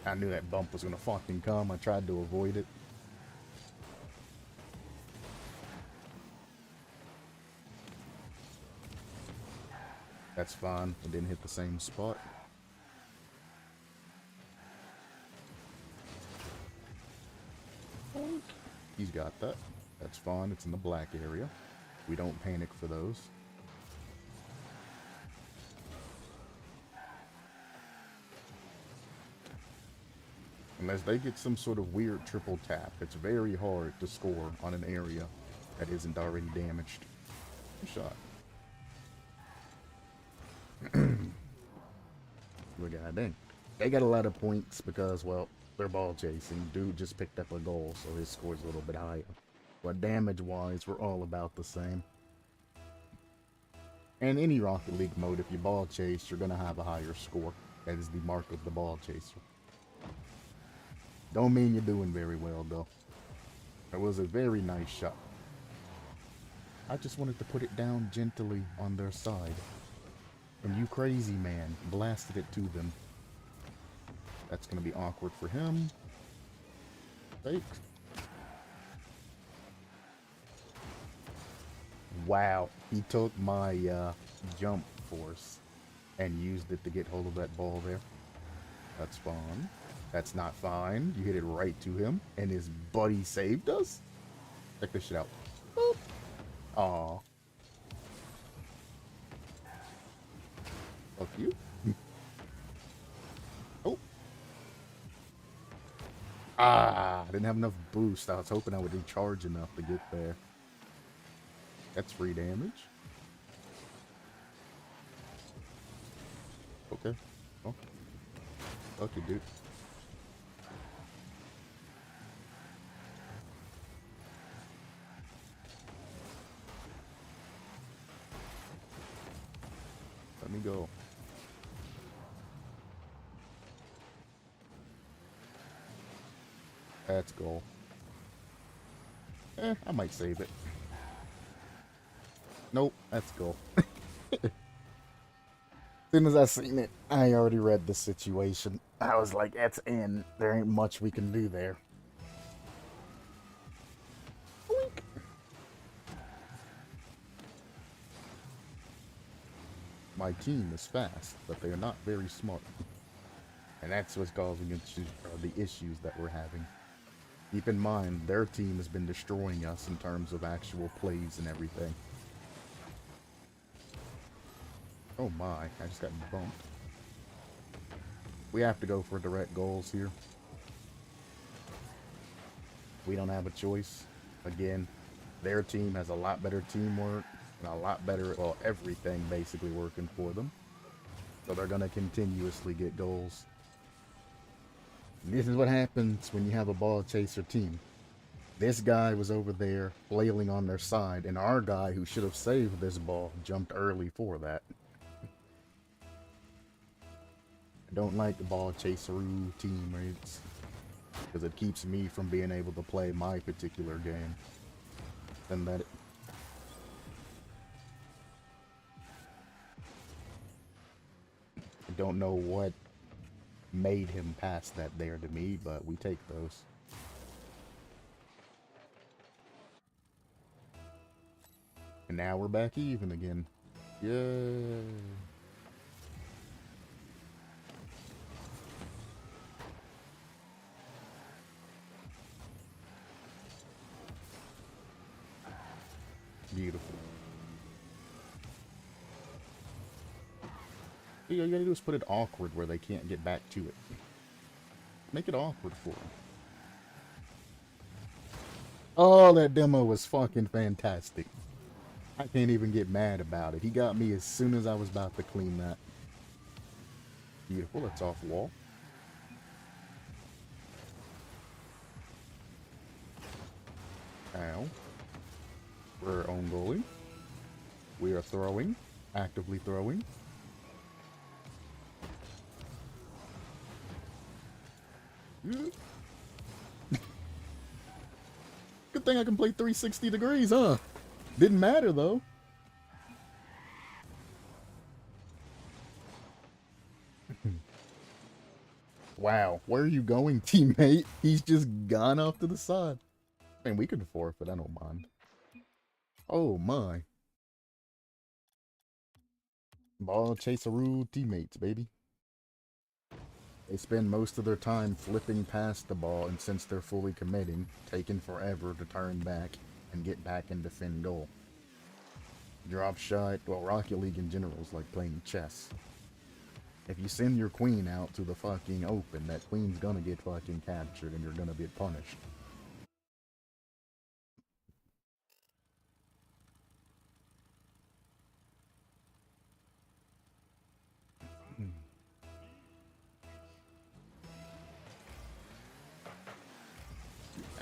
I knew that bump was gonna fucking come. I tried to avoid it. That's fine. It didn't hit the same spot. He's got that. That's fine. It's in the black area. We don't panic for those. Unless they get some sort of weird triple tap, it's very hard to score on an area that isn't already damaged. Good shot. We got dang. They got a lot of points because, well, they're ball chasing. Dude just picked up a goal, so his score's a little bit higher. But damage-wise, we're all about the same. In any Rocket League mode, if you ball chase, you're gonna have a higher score. That is the mark of the ball chaser. Don't mean you're doing very well, though. It was a very nice shot. I just wanted to put it down gently on their side. And you crazy man blasted it to them. That's going to be awkward for him. Fake. Wow. He took my jump force and used it to get hold of that ball there. That's fine. That's not fine. You hit it right to him. And his buddy saved us? Check this shit out. Boop. Aw. Fuck you. Oh. Ah, I didn't have enough boost. I was hoping I would recharge enough to get there. That's free damage. Okay. Oh. Fuck you, dude. Let me go. That's goal. I might save it. Nope, that's goal. As soon as I seen it, I already read the situation. I was like, that's in. There ain't much we can do there. Oink. My team is fast, but they are not very smart. And that's what's causing the issues that we're having. Keep in mind, their team has been destroying us in terms of actual plays and everything. Oh my, I just got bumped. We have to go for direct goals here. We don't have a choice. Again, their team has a lot better teamwork and a lot better, well, everything basically working for them. So they're going to continuously get goals. And this is what happens when you have a ball chaser team. This guy was over there flailing on their side, and our guy who should have saved this ball jumped early for that. I don't like the ball chaseroo team rates because it keeps me from being able to play my particular game. And that I don't know what made him pass that there to me, but we take those. And now we're back even again. Yay. Beautiful. All you gotta do is put it awkward where they can't get back to it. Make it awkward for them. Oh, that demo was fucking fantastic. I can't even get mad about it. He got me as soon as I was about to clean that. Beautiful, that's off wall. Ow. We're own goalie. We are throwing. Actively throwing. Good thing I can play 360 degrees, huh? Didn't matter, though. Wow, where are you going, teammate? He's just gone off to the side. Man, we could forfeit, I don't mind. Oh my. Ball chaseroo teammates, baby. They spend most of their time flipping past the ball, and since they're fully committing, taking forever to turn back and get back and defend goal. Drop shot, well, Rocket League in general is like playing chess. If you send your queen out to the fucking open, that queen's gonna get fucking captured and you're gonna get punished.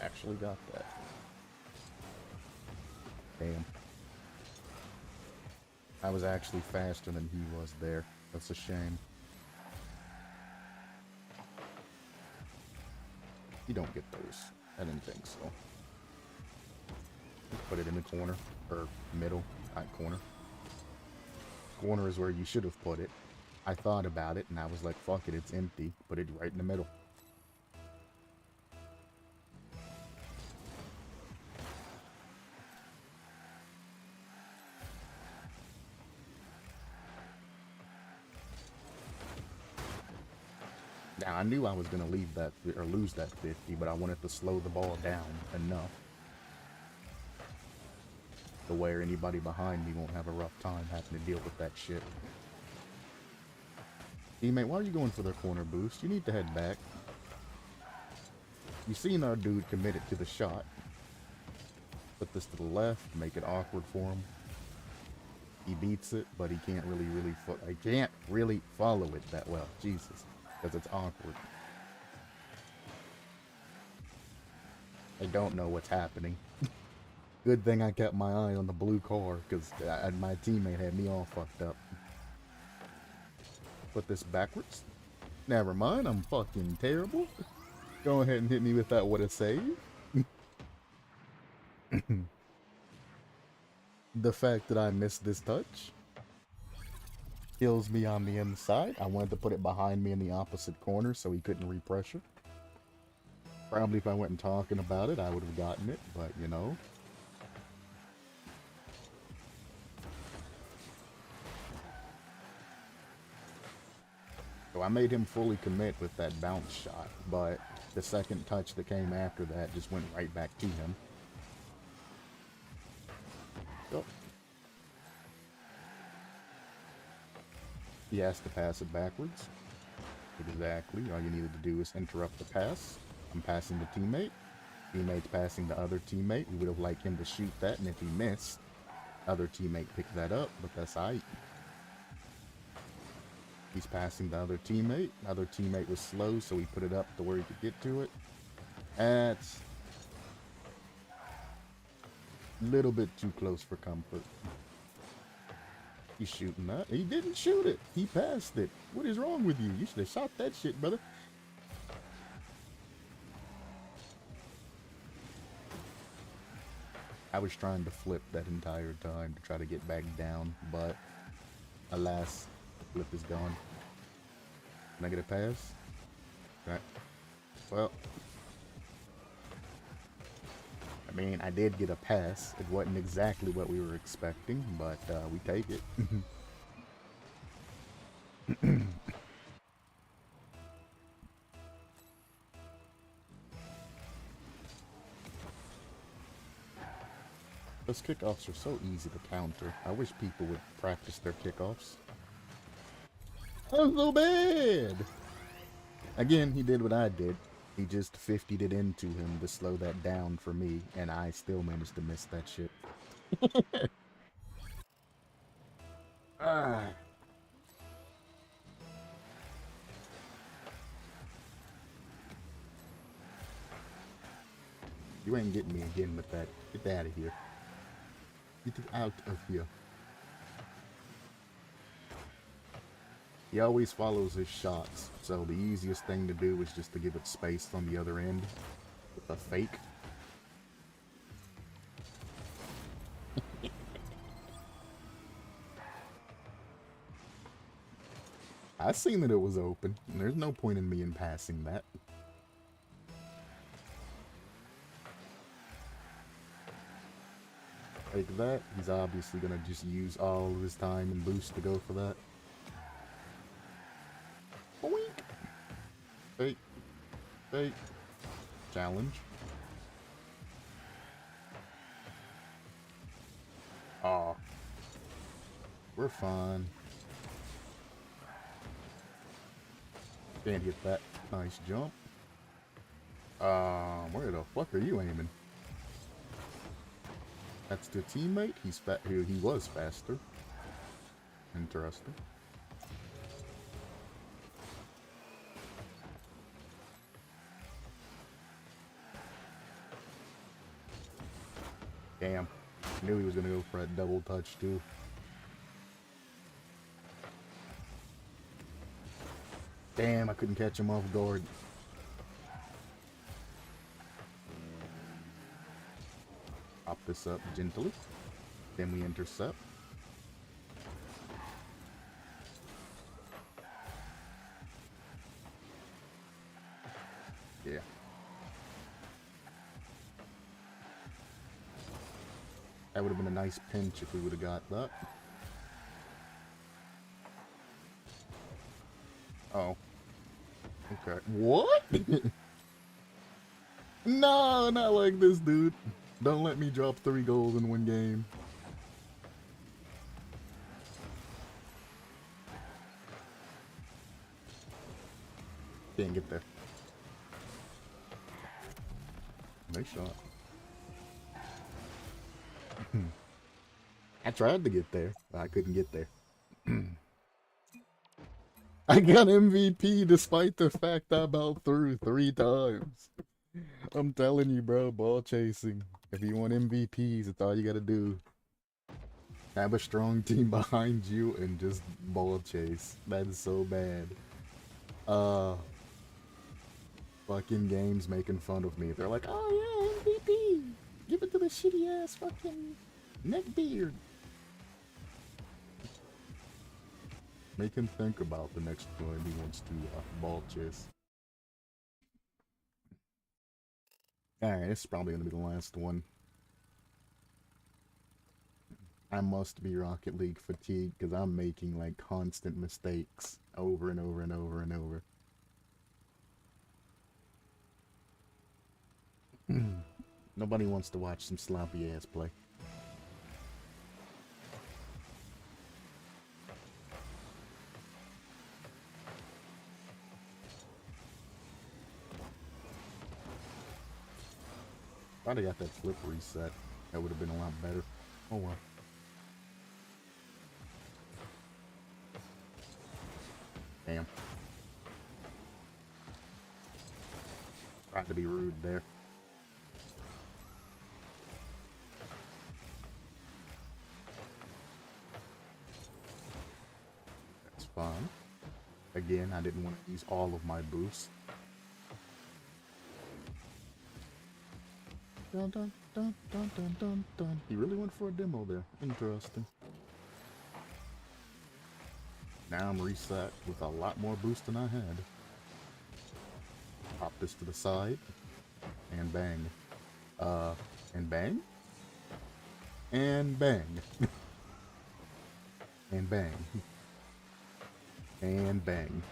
Actually got that. Damn. I was actually faster than he was there. That's a shame. You don't get those. I didn't think so. Put it in the corner. Or middle. Not corner. Corner is where you should have put it. I thought about it and I was like, fuck it, it's empty. Put it right in the middle. Now, I knew I was going to leave that, or lose that 50, but I wanted to slow the ball down enough to where anybody behind me won't have a rough time having to deal with that shit. Teammate, why are you going for the corner boost? You need to head back. You seen our dude committed to the shot. Put this to the left, make it awkward for him. He beats it, but he can't really follow it that well. Jesus. Because it's awkward. I don't know what's happening. Good thing I kept my eye on the blue car, because my teammate had me all fucked up. Put this backwards. Never mind, I'm fucking terrible. Go ahead and hit me with that what a save. The fact that I missed this touch kills me on the inside. I wanted to put it behind me in the opposite corner so he couldn't repressure. Probably if I went and talking about it, I would have gotten it, but you know. So I made him fully commit with that bounce shot, but the second touch that came after that just went right back to him. Oh. He has to pass it backwards. Exactly. All you needed to do is interrupt the pass. I'm passing the teammate. Teammate's passing the other teammate. We would have liked him to shoot that, and if he missed, other teammate picked that up, but that's aight. He's passing the other teammate. Other teammate was slow, so he put it up to where he could get to it. That's a little bit too close for comfort. He's shooting that. He didn't shoot it. He passed it. What is wrong with you? You should have shot that shit, brother. I was trying to flip that entire time to try to get back down, but alas, the flip is gone. Can I get a pass? Right. Well, I mean, I did get a pass. It wasn't exactly what we were expecting, but we take it. Those kickoffs are so easy to counter. I wish people would practice their kickoffs. That was so bad! Again, he did what I did. He just 50'd it into him to slow that down for me, and I still managed to miss that shit. Ah. You ain't getting me again with that. Get out of here. Get it out of here. He always follows his shots, so the easiest thing to do is just to give it space on the other end with a fake. I I seen that it was open. There's no point in me in passing that. Like that, he's obviously gonna just use all of his time and boost to go for that. Boink! Fake. Fake. Challenge. Aw. We're fine. Can't hit that. Nice jump. Where the fuck are you aiming? That's the teammate. He's fat. He was faster. Interesting. Damn. Knew he was gonna go for that double touch too. Damn, I couldn't catch him off guard. Pop this up gently. Then we intercept. Yeah. That would have been a nice pinch if we would have got that. Oh. Okay. What? No, not like this, dude. Don't let me drop 3 goals in one game. Can't get there. Nice shot. I tried to get there, but I couldn't get there. I got MVP despite the fact I about threw 3 times. I'm telling you, bro, ball chasing. If you want MVPs, that's all you gotta do. Have a strong team behind you and just ball chase. That is so bad. Fucking games making fun of me. They're like, oh yeah, MVP. Give it to the shitty ass fucking neckbeard. Make him think about the next time he wants to ball chase. Alright, this is probably gonna be the last one. I must be Rocket League fatigued because I'm making like constant mistakes over and over and over and over. Nobody wants to watch some sloppy ass play. I'd have got that flip reset. That would have been a lot better. Oh well. Damn. Tried to be rude there. That's fine. Again, I didn't want to use all of my boost. Dun, dun, dun, dun, dun, dun, dun. He really went for a demo there. Interesting. Now I'm reset with a lot more boost than I had. Pop this to the side. And bang. And bang? And bang. And bang. And bang.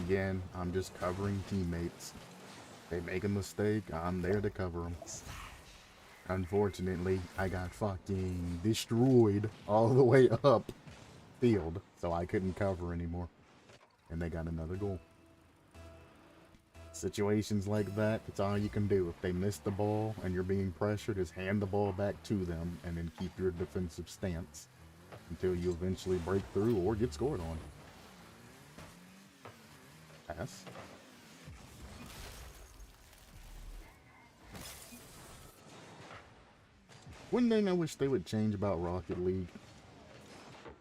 Again, I'm just covering teammates. They make a mistake, I'm there to cover them. Unfortunately, I got fucking destroyed all the way up field, so I couldn't cover anymore. And they got another goal. Situations like that, it's all you can do. If they miss the ball and you're being pressured, is hand the ball back to them and then keep your defensive stance until you eventually break through or get scored on. Pass. One thing I wish they would change about Rocket League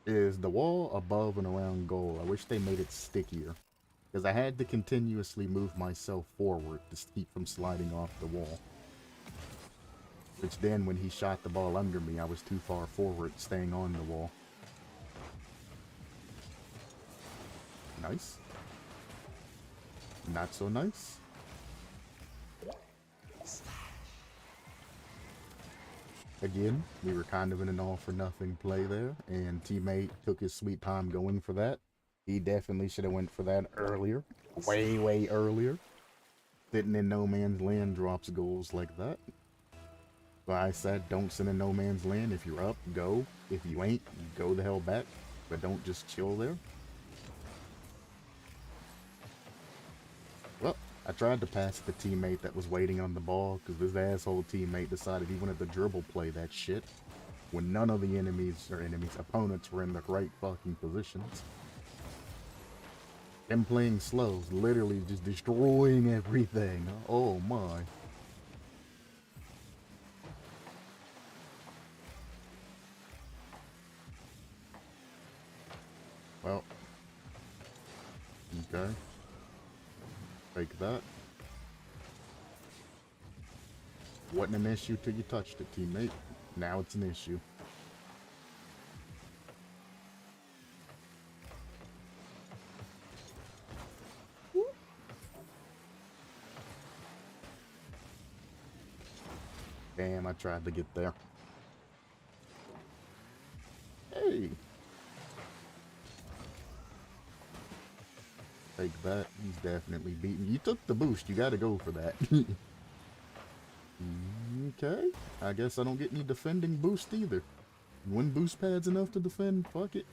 is the wall above and around goal. I wish they made it stickier, because I had to continuously move myself forward to keep from sliding off the wall. Which then, when he shot the ball under me, I was too far forward, staying on the wall. Nice. Not so nice. Again, we were kind of in an all-for-nothing play there, and teammate took his sweet time going for that. He definitely should have went for that earlier. Way earlier. Sitting in no man's land drops goals like that. But I said, don't sit in no man's land. If you're up, go. If you ain't, go the hell back. But don't just chill there. Well, I tried to pass the teammate that was waiting on the ball, because this asshole teammate decided he wanted to dribble play that shit when none of the opponents were in the right fucking positions. Them playing slow, literally just destroying everything. Oh my. Well. Okay. Take that. Wasn't an issue till you touched it, teammate. Now it's an issue. Damn, I tried to get there. Hey! Take that. He's definitely beaten. You took the boost. You gotta go for that. Okay. I guess I don't get any defending boost either. When boost pad's enough to defend, fuck it.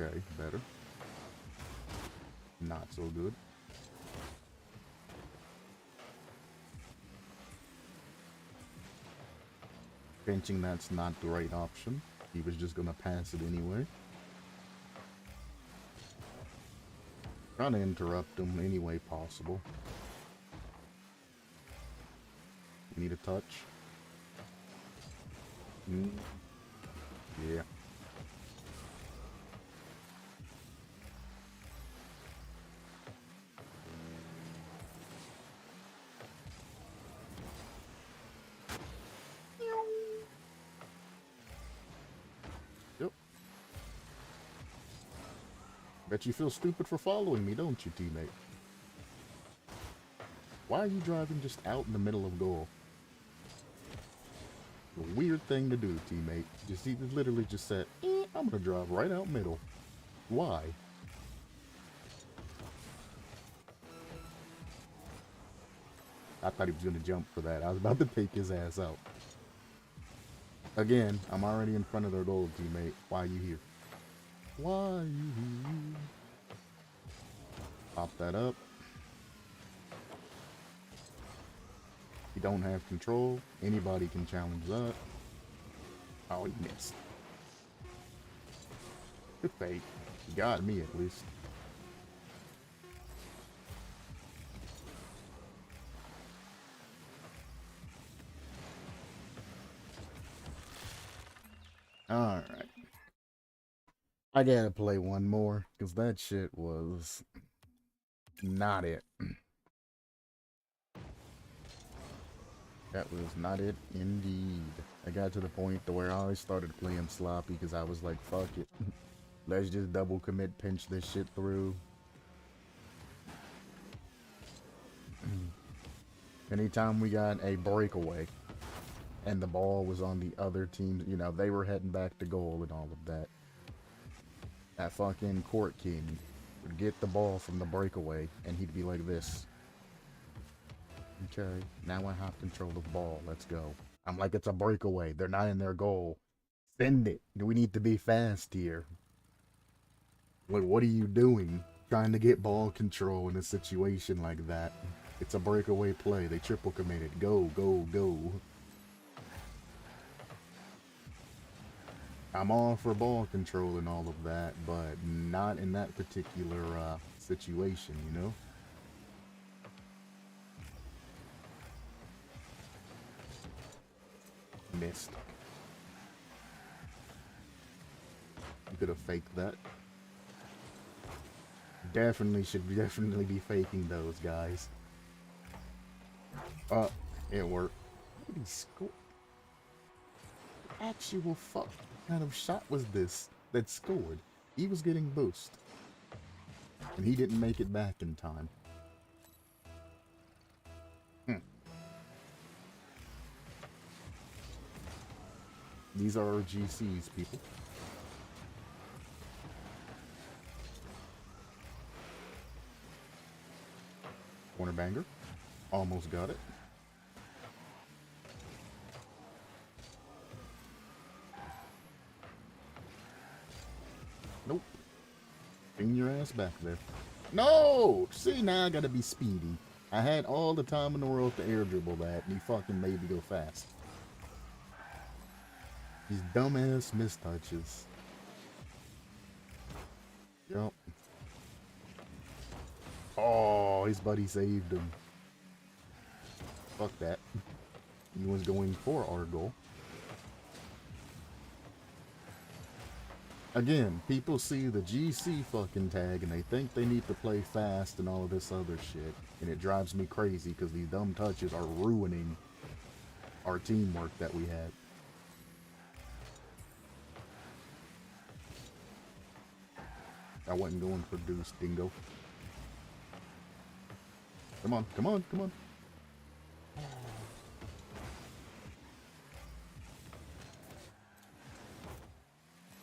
Okay, better. Not so good. Pinching, that's not the right option. He was just gonna pass it anyway. Trying to interrupt him any way possible. Need a touch. Yeah. Yep. Bet you feel stupid for following me, don't you, teammate? Why are you driving just out in the middle of goal? A weird thing to do, teammate. He literally just said, I'm gonna drive right out middle. Why? I thought he was gonna jump for that. I was about to take his ass out. Again, I'm already in front of their goal, teammate. Why are you here? Why are you here? Pop that up. You don't have control. Anybody can challenge that. Oh, he missed. Good fake. You got me at least. Alright. I gotta play one more, because that shit was not it. That was not it indeed. I got to the point to where I always started playing sloppy because I was like, fuck it. Let's just double commit, pinch this shit through. Anytime we got a breakaway and the ball was on the other team, you know, they were heading back to goal and all of that. That fucking court king would get the ball from the breakaway and he'd be like this. Okay, now I have control of the ball. Let's go. I'm like, it's a breakaway. They're not in their goal. Send it. We need to be fast here. What are you doing? Trying to get ball control in a situation like that. It's a breakaway play. They triple committed. Go, go, go. I'm all for ball control and all of that, but not in that particular situation, you know? Missed. You could have faked that. Definitely be faking those guys. It worked. What did he score? Actual fuck kind of shot was this that scored? He was getting boost. And he didn't make it back in time. These are our GCs, people. Corner banger. Almost got it. Nope. Bring your ass back there. No! See, now I gotta be speedy. I had all the time in the world to air dribble that, and he fucking made me go fast. These dumbass mistouches. Yup. Oh, his buddy saved him. Fuck that. He was going for our goal. Again, people see the GC fucking tag and they think they need to play fast and all of this other shit. And it drives me crazy because these dumb touches are ruining our teamwork that we had. I wasn't going for deuce, dingo. Come on, come on, come on.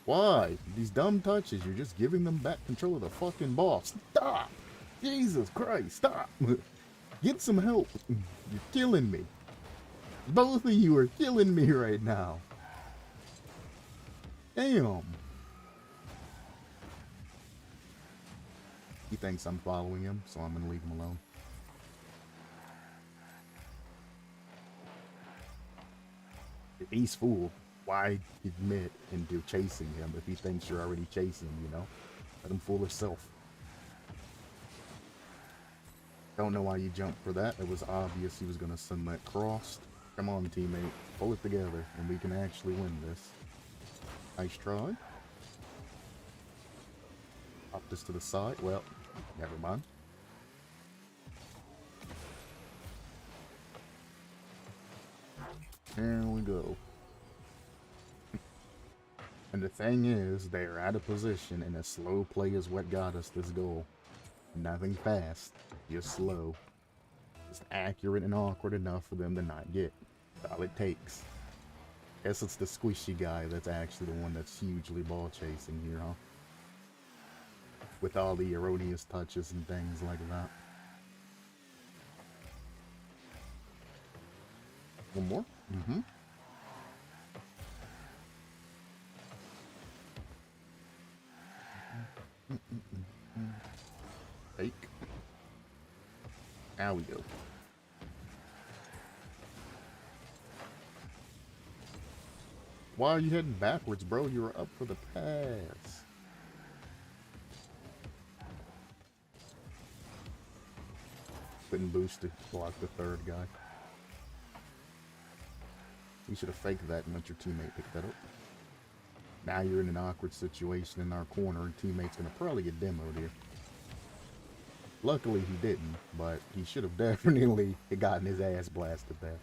Why? These dumb touches, you're just giving them back control of the fucking ball. Stop! Jesus Christ, stop! Get some help. You're killing me. Both of you are killing me right now. Damn. He thinks I'm following him, so I'm gonna leave him alone. He's fooled. Why admit into chasing him if he thinks you're already chasing him, you know? Let him fool himself. Don't know why you jumped for that. It was obvious he was going to send that cross. Come on, teammate. Pull it together, and we can actually win this. Nice try. Pop this to the side. Well, never mind. There we go. And the thing is, they're out of position, and a slow play is what got us this goal. Nothing fast, just slow. Just accurate and awkward enough for them to not get. That's all it takes. Guess it's the squishy guy that's actually the one that's hugely ball chasing here, huh? With all the erroneous touches and things like that. One more? Mm-hmm. Fake. Now we go. Why are you heading backwards, bro? You were up for the pass. Couldn't boost to block the third guy. You should have faked that and let your teammate pick that up. Now you're in an awkward situation in our corner, and teammate's gonna probably get demoed here. Luckily he didn't, but he should have definitely gotten his ass blasted there.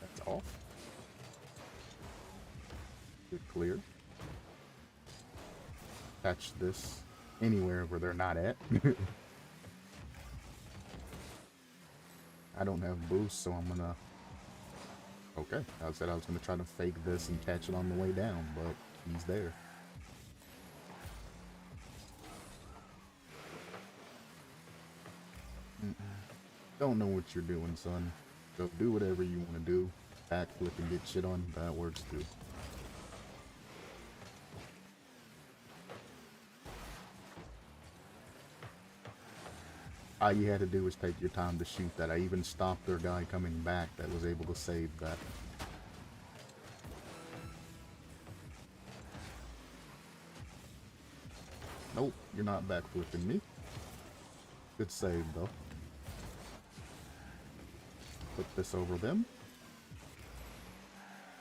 That's off. Good clear. Catch this anywhere where they're not at. I don't have boost, so I'm gonna... Okay, I said I was gonna try to fake this and catch it on the way down, but he's there. Don't know what you're doing, son. So do whatever you want to do. Backflip and get shit on, that works too. All you had to do was take your time to shoot that. I even stopped their guy coming back that was able to save that. Nope, you're not backflipping me. Good save, though. Put this over them.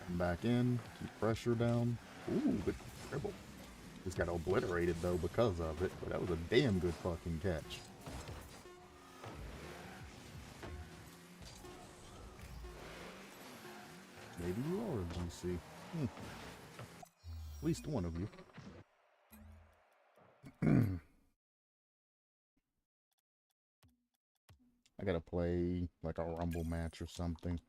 Come back in. Keep pressure down. Ooh, good dribble. Just got obliterated, though, because of it. But that was a damn good fucking catch. Maybe you are a GC. At least one of you. I gotta play like a rumble match or something.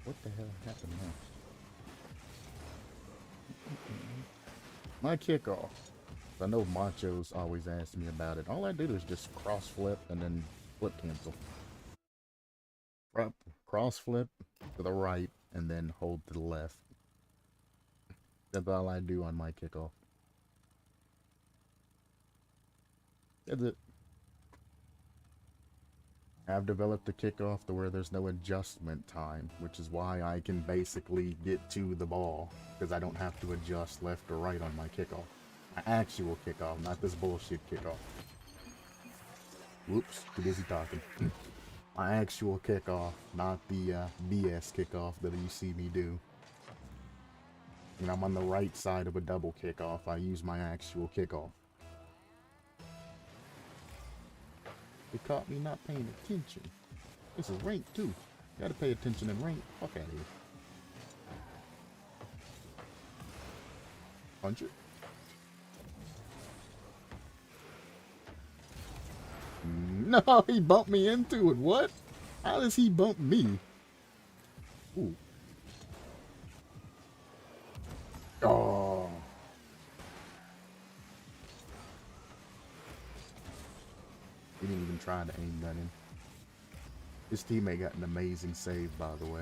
What the hell happened there? My kickoff. I know Macho's always asked me about it. All I do is just cross flip and then flip cancel. Cross flip to the right and then hold to the left. That's all I do on my kickoff. That's it. I've developed the kickoff to where there's no adjustment time, which is why I can basically get to the ball, because I don't have to adjust left or right on my kickoff. My actual kickoff, not this bullshit kickoff. Whoops, too busy talking. My actual kickoff, not the BS kickoff that you see me do. When I'm on the right side of a double kickoff, I use my actual kickoff. It caught me not paying attention. This is rank too. Gotta pay attention in rank. Fuck out of here. Punch it. No, he bumped me into it. What? How does he bump me? Ooh. Oh. He didn't even try to aim that in. His teammate got an amazing save, by the way.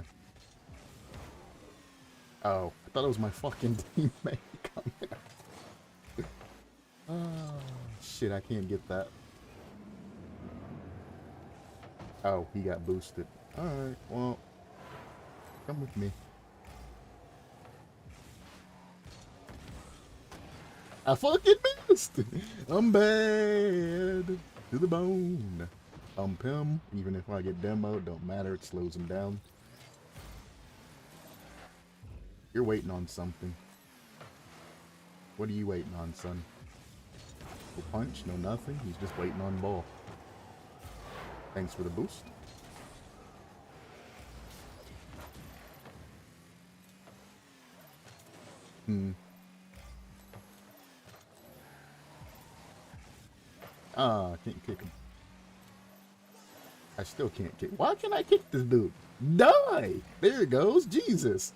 Oh, I thought it was my fucking teammate coming. Oh, shit, I can't get that. Oh, he got boosted. Alright, well, come with me. I fucking missed! I'm bad to the bone. Him, even if I get demoed, don't matter, it slows him down. You're waiting on something. What are you waiting on, son? No punch, no nothing, he's just waiting on ball. Thanks for the boost. Ah, I can't kick him. I still can't kick. Why can't I kick this dude? Die! There it goes. Jesus.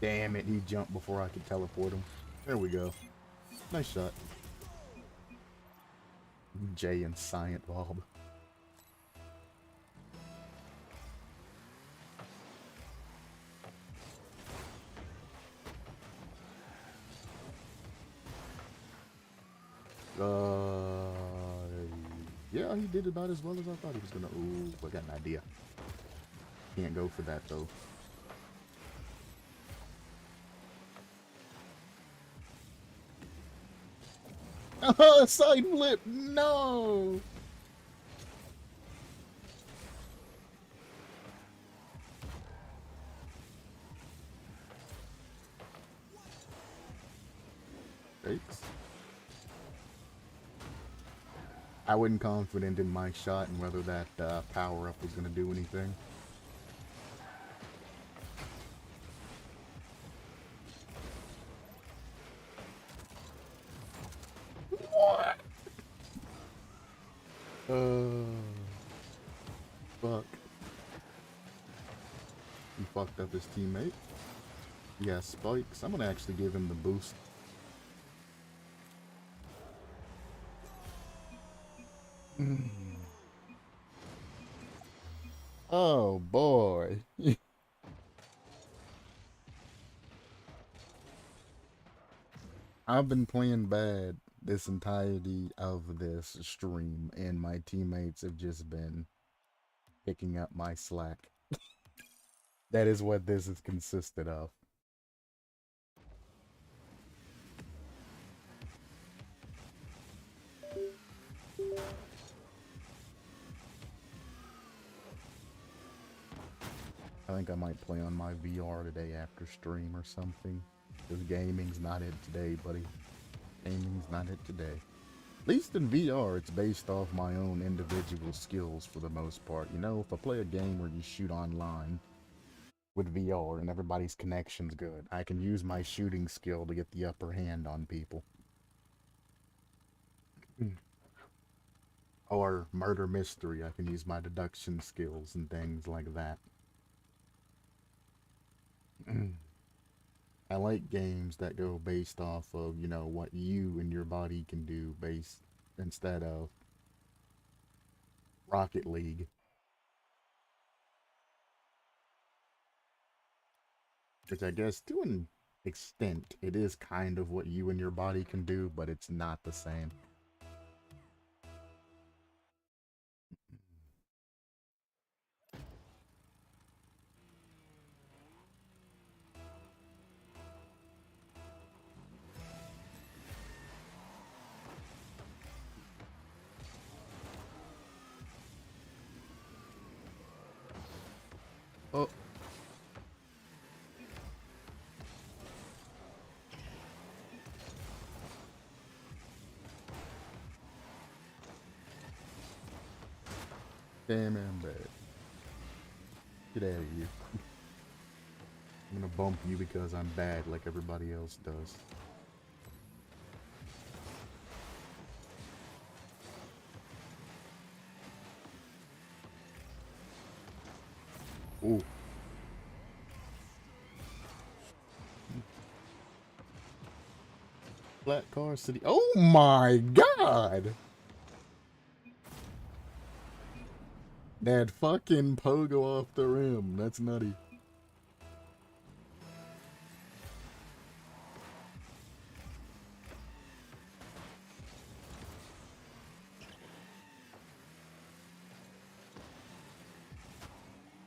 Damn it, he jumped before I could teleport him. There we go. Nice shot. Jay and Science Bob. Yeah, he did about as well as I thought he was gonna. Ooh, I got an idea. Can't go for that though. Oh, side flip! No! Thanks. I wasn't confident in my shot and whether that power-up was going to do anything. What? Fuck. He fucked up his teammate. He has spikes. I'm going to actually give him the boost. Oh boy. I've been playing bad this entirety of this stream, and my teammates have just been picking up my slack. That is what this is consisted of. I think I might play on my VR today after stream or something. Because gaming's not it today, buddy. Gaming's not it today. At least in VR, it's based off my own individual skills for the most part. You know, if I play a game where you shoot online with VR and everybody's connection's good, I can use my shooting skill to get the upper hand on people. Or murder mystery, I can use my deduction skills and things like that. I like games that go based off of, you know, what you and your body can do based instead of Rocket League. Which I guess to an extent it is kind of what you and your body can do, but it's not the same. Oh, damn, I'm bad. Get out of here. I'm gonna bump you because I'm bad like everybody else does. Ooh. Flat car city. Oh my god! That fucking pogo off the rim. That's nutty.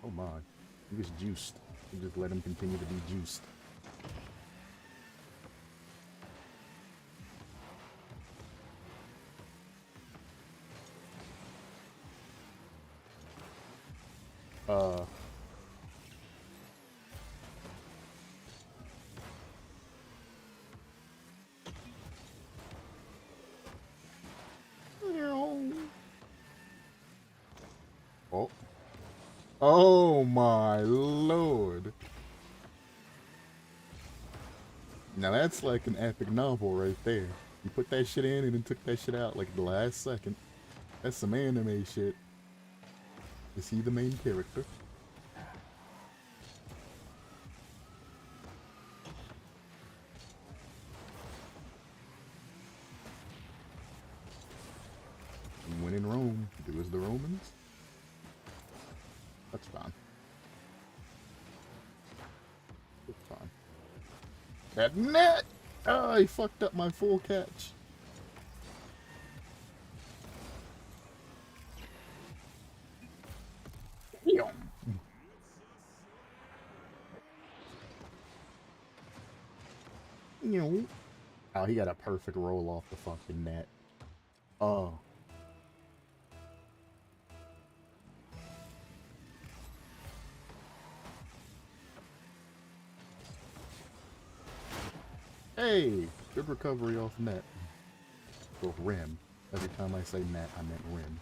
Oh my. He was juiced. You just let him continue to be juiced. Uh. Oh. Oh my lord. Now that's like an epic novel right there. You put that shit in and then took that shit out like the last second. That's some anime shit. Is he the main character? When in Rome, do as the Romans. That's fine. That's fine. That net! Oh, he fucked up my full catch. Oh, he got a perfect roll off the fucking net. Oh. Hey! Good recovery off net. Or rim. Every time I say net, I meant rim.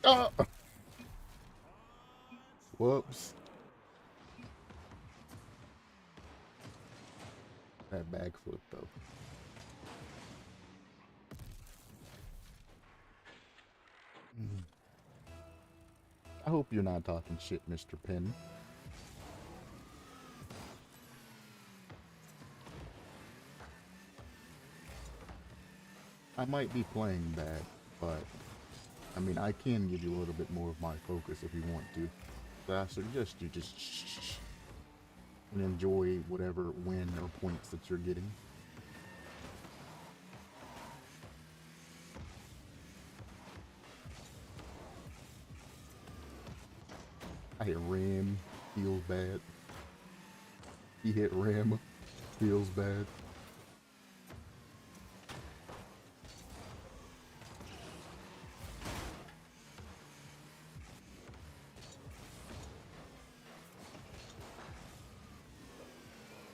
Oh! Whoops. That backflip though. I hope you're not talking shit, Mr. Penn. I might be playing bad, but I mean, I can give you a little bit more of my focus if you want to. So I suggest you just shh and enjoy whatever win or points that you're getting. I hit rim, feels bad. He hit rim, feels bad.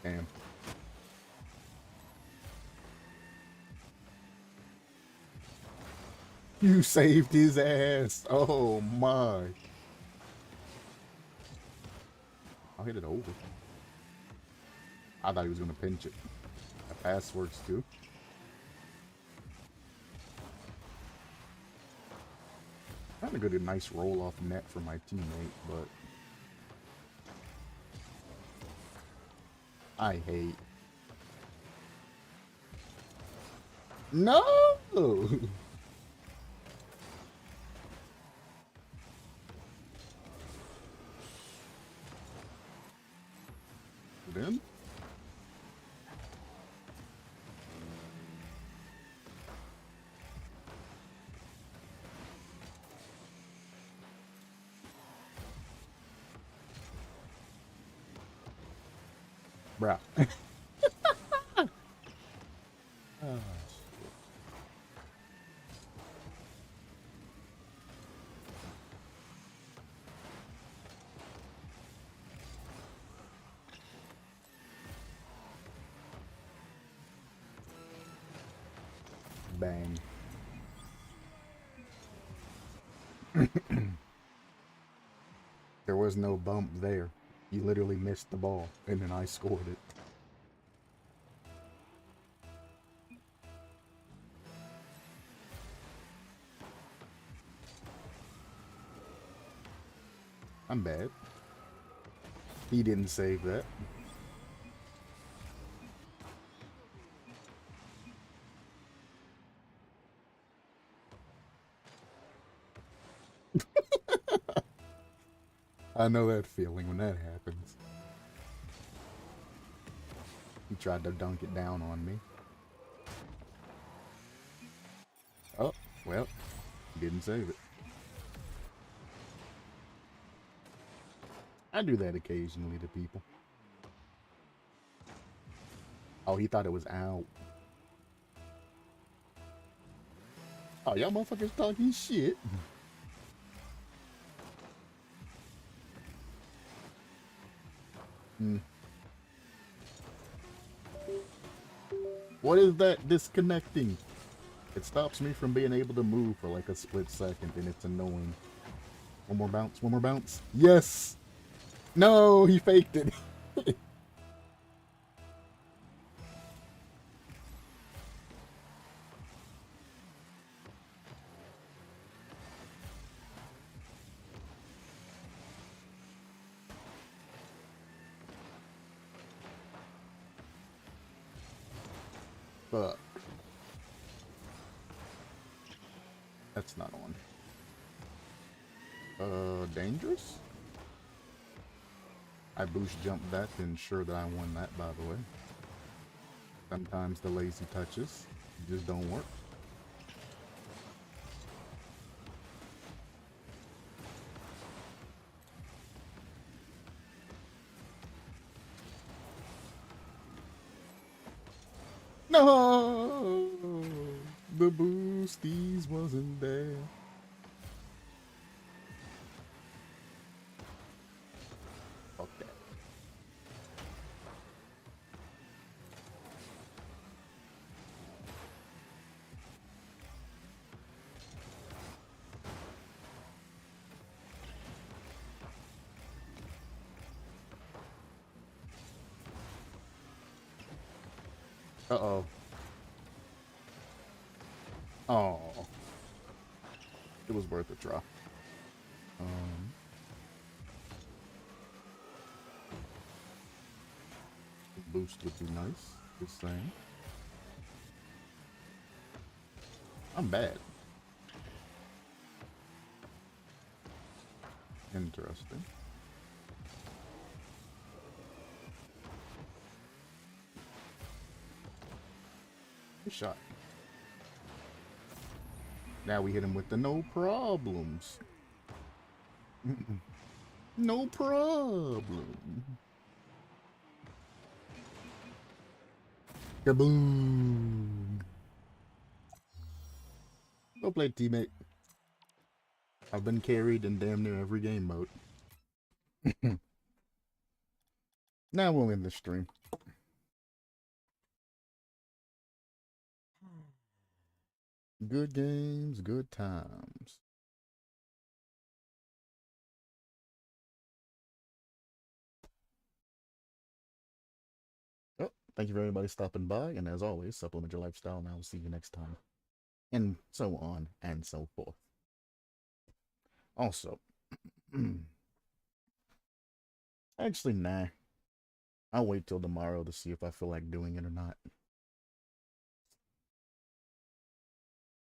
Damn. You saved his ass. Oh my. I'll hit it over. I thought he was gonna pinch it. That pass works too. Trying to get a nice roll off net for my teammate, but I hate. No! Then? Bruh. Oh, bang. There was no bump there. You literally missed the ball, and then I scored it. I'm bad. He didn't save that. I know that feeling when that happens. He tried to dunk it down on me. Oh, well, he didn't save it. I do that occasionally to people. Oh, he thought it was out. Oh, y'all motherfuckers talking shit. Hmm. What is that disconnecting? It stops me from being able to move for like a split second, and it's annoying. One more bounce, one more bounce. Yes! No, he faked it. Fuck. That's not on. Dangerous? I boost jumped that to ensure that I won that, by the way. Sometimes the lazy touches just don't work. No! The boosties wasn't there. Fuck that. Uh-oh. Oh. It was worth a try. boost would be nice. Just saying. I'm bad. Interesting. Good shot. Now we hit him with the no problems. No problem. Kaboom. Go play, teammate. I've been carried in damn near every game mode. Now we'll end the stream. Good games, good times. Oh, thank you for everybody stopping by, and as always, supplement your lifestyle, and I will see you next time. And so on and so forth. Also, actually, nah. I'll wait till tomorrow to see if I feel like doing it or not.